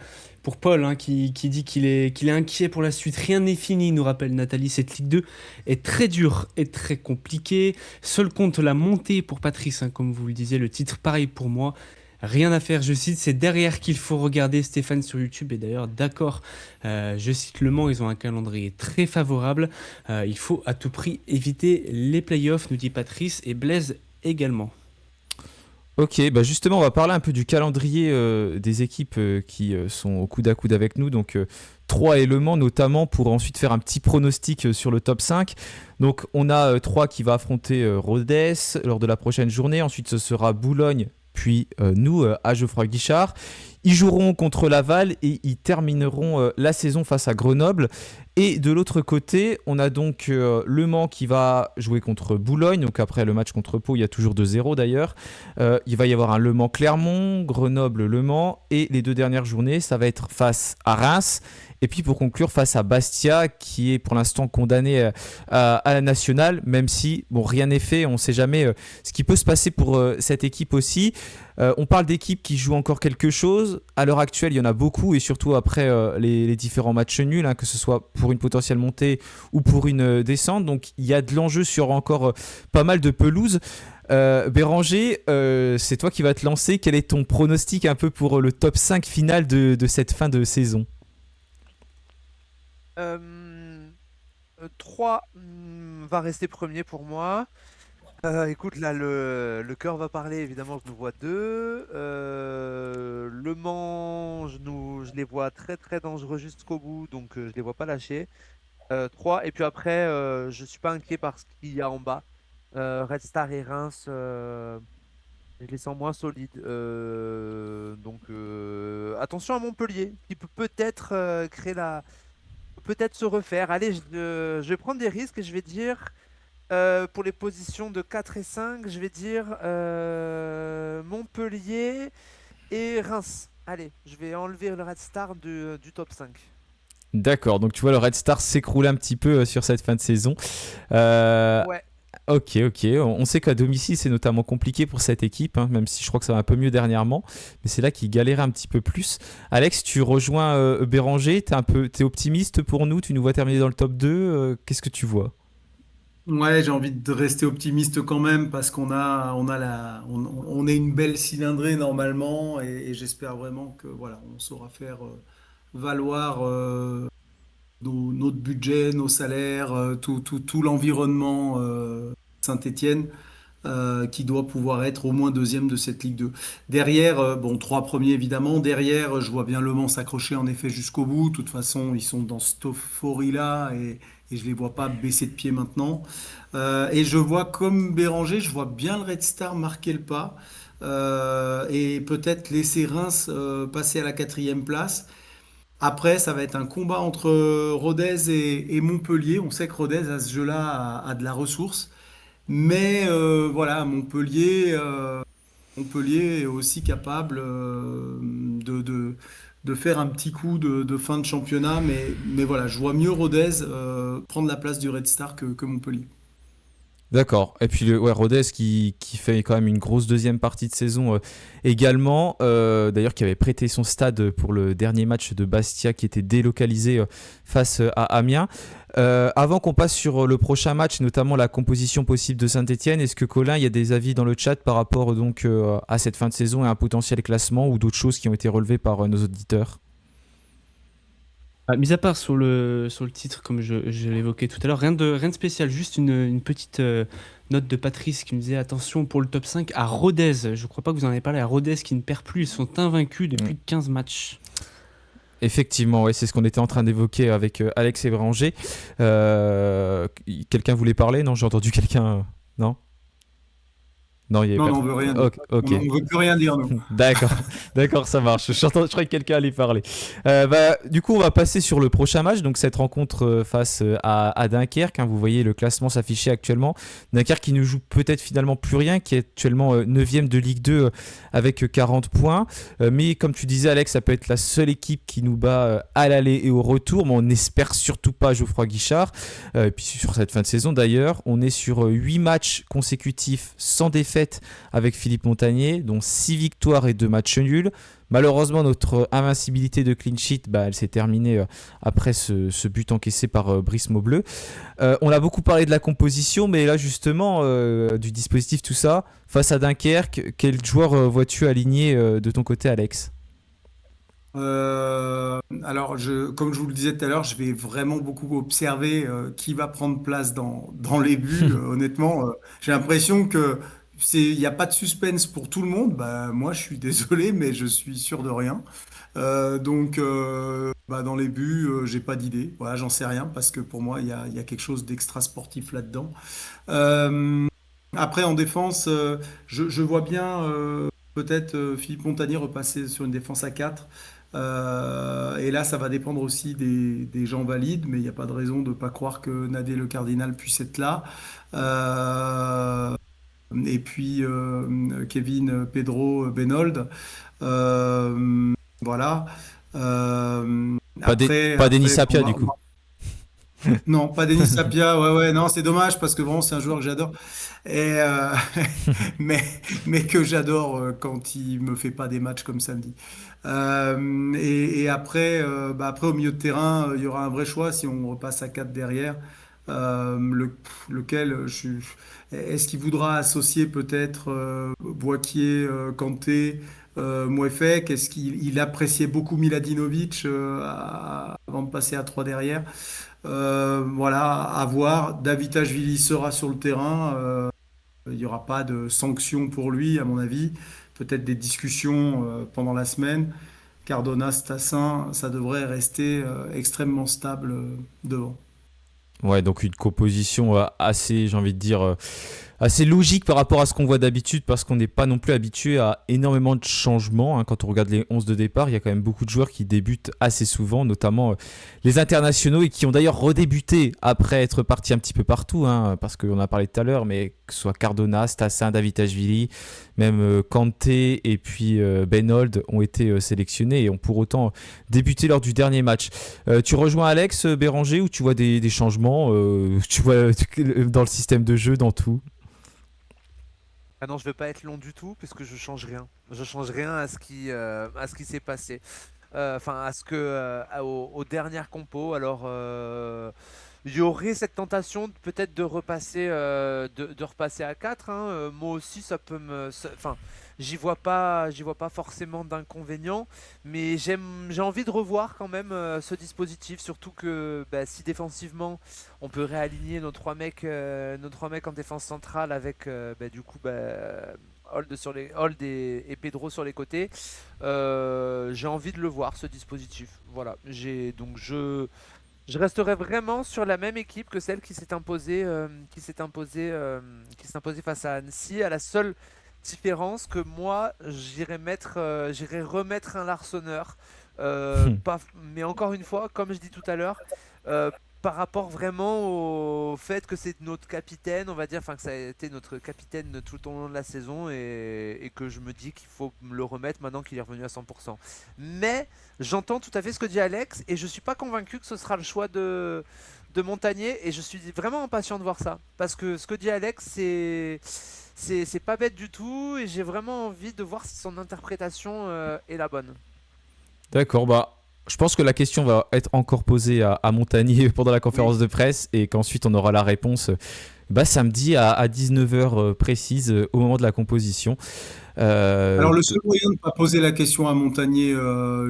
Paul, hein, qui dit qu'il est inquiet pour la suite. Rien n'est fini, nous rappelle Nathalie. Cette Ligue 2 est très dure et très compliquée. Seul compte la montée pour Patrice, hein, comme vous le disiez, le titre pareil pour moi. Rien à faire, je cite, c'est derrière qu'il faut regarder. Stéphane sur YouTube est d'ailleurs d'accord. Je cite Le Mans, ils ont un calendrier très favorable. Il faut à tout prix éviter les playoffs, nous dit Patrice, et Blaise également. Ok, bah justement, on va parler un peu du calendrier des équipes qui sont au coude à coude avec nous. Donc, 3 et Le Mans notamment, pour ensuite faire un petit pronostic sur le top 5. Donc, on a 3 qui va affronter Rodez lors de la prochaine journée. Ensuite, ce sera Boulogne, puis nous à Geoffroy Guichard. Ils joueront contre Laval et ils termineront la saison face à Grenoble. Et de l'autre côté, on a donc Le Mans qui va jouer contre Boulogne. Donc après le match contre Pau, il y a toujours 2-0 d'ailleurs. Il va y avoir un Le Mans-Clermont, Grenoble-Le Mans. Et les 2 dernières journées, ça va être face à Reims. Et puis pour conclure, face à Bastia, qui est pour l'instant condamné à la nationale, même si bon, rien n'est fait, on ne sait jamais ce qui peut se passer pour cette équipe aussi. On parle d'équipes qui jouent encore quelque chose. À l'heure actuelle, il y en a beaucoup, et surtout après les différents matchs nuls, hein, que ce soit pour une potentielle montée ou pour une descente. Donc il y a de l'enjeu sur encore pas mal de pelouses. Béranger, c'est toi qui vas te lancer. Quel est ton pronostic un peu pour le top 5 final de cette fin de saison? 3 va rester premier pour moi. Écoute, là, le cœur va parler, évidemment, je nous vois 2. Le Mans, je les vois très très dangereux jusqu'au bout, donc je les vois pas lâcher. 3. Et puis après, je suis pas inquiet par ce qu'il y a en bas. Red Star et Reims, je les sens moins solides. Donc attention à Montpellier, qui peut peut-être peut-être se refaire. Allez, je vais prendre des risques et je vais dire, pour les positions de 4 et 5, je vais dire Montpellier et Reims. Allez, je vais enlever le Red Star du top 5. D'accord, donc tu vois le Red Star s'écrouler un petit peu sur cette fin de saison. Ouais. Ok. On sait qu'à domicile, c'est notamment compliqué pour cette équipe, hein, même si je crois que ça va un peu mieux dernièrement. Mais c'est là qu'ils galéraient un petit peu plus. Alex, tu rejoins Béranger. T'es optimiste pour nous? Tu nous vois terminer dans le top 2. Qu'est-ce que tu vois? Ouais, j'ai envie de rester optimiste quand même parce on est une belle cylindrée normalement et j'espère vraiment que voilà, on saura faire valoir notre budget, nos salaires, tout l'environnement Saint-Étienne qui doit pouvoir être au moins deuxième de cette Ligue 2. Derrière, bon, 3 premiers évidemment. Derrière, je vois bien Le Mans s'accrocher en effet jusqu'au bout. De toute façon, ils sont dans cette euphorie-là et je les vois pas baisser de pied maintenant. Et je vois comme Béranger, je vois bien le Red Star marquer le pas. et peut-être laisser Reims passer à la quatrième place. Après, ça va être un combat entre Rodez et Montpellier. On sait que Rodez, à ce jeu-là, a de la ressource. Mais voilà, Montpellier est aussi capable de faire un petit coup de fin de championnat. Mais voilà, je vois mieux Rodez prendre la place du Red Star que Montpellier. D'accord. Et puis ouais, Rodez qui fait quand même une grosse deuxième partie de saison également. D'ailleurs, qui avait prêté son stade pour le dernier match de Bastia qui était délocalisé face à Amiens. Avant qu'on passe sur le prochain match, notamment la composition possible de Saint-Etienne, est-ce que Colin, il y a des avis dans le chat par rapport donc à cette fin de saison et à un potentiel classement ou d'autres choses qui ont été relevées par nos auditeurs? Mis à part sur le titre, comme je l'évoquais tout à l'heure, rien de spécial, juste une petite note de Patrice qui me disait attention pour le top 5 à Rodez. Je crois pas que vous en avez parlé, à Rodez qui ne perd plus, ils sont invaincus depuis 15 matchs. Effectivement, ouais, c'est ce qu'on était en train d'évoquer avec Alex et Béranger. Quelqu'un voulait parler? Non, j'ai entendu quelqu'un. Non? Non, il y avait Non, pas. non, on veut rien dire. Ok. On veut plus rien dire, nous. D'accord, d'accord, ça marche. Je croyais que quelqu'un allait parler. Du coup, on va passer sur le prochain match. Donc, cette rencontre face à Dunkerque. Vous voyez le classement s'afficher actuellement. Dunkerque qui ne joue peut-être finalement plus rien, qui est actuellement 9e de Ligue 2 avec 40 points. Mais comme tu disais, Alex, ça peut être la seule équipe qui nous bat à l'aller et au retour. Mais on n'espère surtout pas Geoffroy Guichard. Et puis, sur cette fin de saison, d'ailleurs, on est sur 8 matchs consécutifs sans défaite avec Philippe Montagnier, dont 6 victoires et 2 matchs nuls. Malheureusement, notre invincibilité de clean sheet, elle s'est terminée après ce but encaissé par Brice Maubleu. On a beaucoup parlé de la composition, mais là justement, du dispositif, tout ça, face à Dunkerque, quel joueur vois-tu aligné de ton côté, Alex? Alors, comme je vous le disais tout à l'heure, je vais vraiment beaucoup observer qui va prendre place dans les buts. Honnêtement, j'ai l'impression que il n'y a pas de suspense pour tout le monde. Bah, moi, je suis désolé, mais je suis sûr de rien. Donc, dans les buts, j'ai pas d'idée. Voilà, j'en sais rien parce que pour moi, il y a quelque chose d'extra sportif là-dedans. Euh, Après, en défense, je vois bien peut-être Philippe Montagnier repasser sur une défense à 4. Et là, ça va dépendre aussi des gens valides, mais il n'y a pas de raison de ne pas croire que Nadé le Cardinal puisse être là. Et puis Kevin, Pedro, Benold. Voilà. Pas Denis Sapia, bon, du coup. non, pas Denis Sapia. Ouais, ouais, non, c'est dommage parce que vraiment, c'est un joueur que j'adore. Et, mais, mais que j'adore quand il me fait pas des matchs comme samedi. Et après, après, au milieu de terrain, il y aura un vrai choix si on repasse à 4 derrière. Lequel est-ce qu'il voudra associer peut-être Boakier, Kanté, Mouefek? Est-ce qu'il appréciait beaucoup Miladinovic avant de passer à 3 derrière? Voilà, à voir. Davitashvili sera sur le terrain. Il n'y aura pas de sanctions pour lui, à mon avis. Peut-être des discussions pendant la semaine. Cardona, Stassin, ça devrait rester extrêmement stable devant. Ouais, donc une composition assez, j'ai envie de dire, assez logique par rapport à ce qu'on voit d'habitude, parce qu'on n'est pas non plus habitué à énormément de changements. Quand on regarde les 11 de départ, il y a quand même beaucoup de joueurs qui débutent assez souvent, notamment les internationaux, et qui ont d'ailleurs redébuté après être partis un petit peu partout, parce qu'on a parlé tout à l'heure, mais que ce soit Cardona, Stassin, Davitashvili, même Kanté et puis Benold ont été sélectionnés et ont pour autant débuté lors du dernier match. Tu rejoins Alex, Béranger, ou tu vois des changements tu vois dans le système de jeu, dans tout? Ah non, je vais pas être long du tout puisque je change rien. Je change rien à ce qui s'est passé. Enfin, à ce que aux dernières compos. Alors, il y aurait cette tentation peut-être de repasser, de repasser à 4. Moi aussi, ça peut me. Enfin, j'y vois pas forcément d'inconvénient, mais j'ai envie de revoir quand même ce dispositif, surtout que si défensivement on peut réaligner nos trois mecs en défense centrale avec du coup Hold et Pedro sur les côtés. J'ai envie de le voir ce dispositif. Voilà, je resterai vraiment sur la même équipe que celle qui s'est imposée face à Annecy, à la seule différence que moi, j'irai remettre un Larsonneur. Mais encore une fois, comme je dis tout à l'heure, par rapport vraiment au fait que c'est notre capitaine, on va dire, enfin que ça a été notre capitaine tout au long de la saison et que je me dis qu'il faut le remettre maintenant qu'il est revenu à 100%. Mais j'entends tout à fait ce que dit Alex et je suis pas convaincu que ce sera le choix de Montagnier et je suis vraiment impatient de voir ça. Parce que ce que dit Alex, c'est pas bête du tout et j'ai vraiment envie de voir si son interprétation est la bonne. D'accord, bah je pense que la question va être encore posée à Montagnier pendant la conférence de presse et qu'ensuite on aura la réponse samedi à 19h précise au moment de la composition. Alors, le seul moyen de ne pas poser la question à Montagnier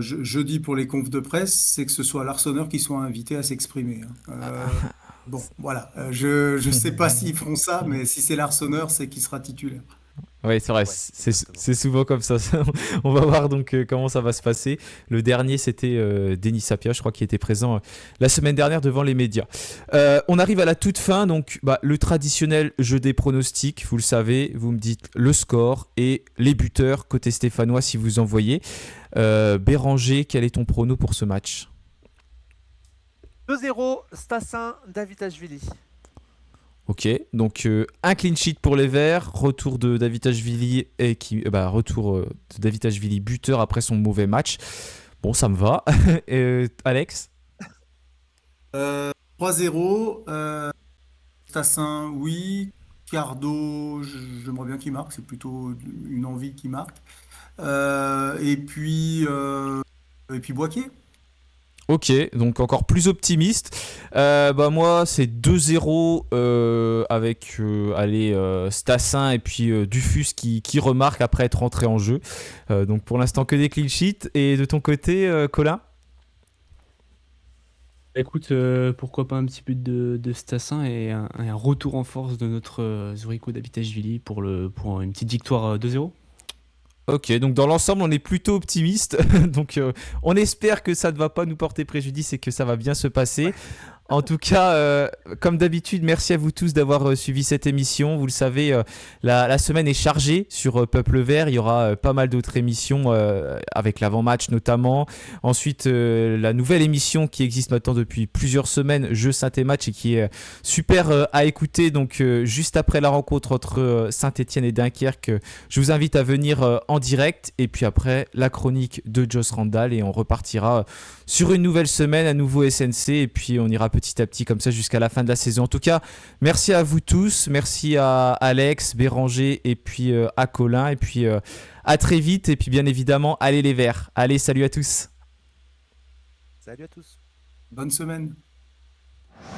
jeudi pour les confs de presse, c'est que ce soit l'Arseneur qui soit invité à s'exprimer. Bon, voilà. Je ne sais pas s'ils feront ça, mais si c'est l'Arseneur, c'est qu'il sera titulaire. Oui, c'est vrai, Ouais, c'est exactement. souvent comme ça. On va voir donc comment ça va se passer. Le dernier, c'était Denis Sapia, je crois, qui était présent la semaine dernière devant les médias. On arrive à la toute fin, donc le traditionnel jeu des pronostics, vous le savez, vous me dites le score et les buteurs côté stéphanois si vous en voyez. Béranger, quel est ton prono pour ce match ? 2-0, Stassin, Davitashvili. Ok, donc un clean sheet pour les Verts, retour de Davitashvili de Davitashvili buteur après son mauvais match. Bon, ça me va. Alex ? 3-0. Tassin, oui. Cardo, j'aimerais bien qu'il marque. C'est plutôt une envie qu'il marque. Et puis Boaké. Ok, donc encore plus optimiste. Moi, c'est 2-0 avec Stassin et puis Dufus qui remarque après être rentré en jeu. Donc pour l'instant, que des clean sheets. Et de ton côté, Colin ? Écoute, pourquoi pas un petit but de Stassin et un retour en force de notre Zurigo Davitashvili pour une petite victoire 2-0. Ok, donc dans l'ensemble, on est plutôt optimiste. Donc on espère que ça ne va pas nous porter préjudice et que ça va bien se passer. En tout cas, comme d'habitude, merci à vous tous d'avoir suivi cette émission. Vous le savez, la semaine est chargée sur Peuple Vert. Il y aura pas mal d'autres émissions avec l'avant-match notamment. Ensuite, la nouvelle émission qui existe maintenant depuis plusieurs semaines, Jeux Synthé Match, et qui est super à écouter. Donc, juste après la rencontre entre Saint-Etienne et Dunkerque, je vous invite à venir en direct. Et puis après, la chronique de Joss Randall. Et on repartira sur une nouvelle semaine, à nouveau SNC. Et puis, on ira petit à petit comme ça jusqu'à la fin de la saison. En tout cas, merci à vous tous, merci à Alex, Béranger et puis à Colin et puis à très vite et puis bien évidemment allez les Verts. Allez, salut à tous. Salut à tous. Bonne semaine.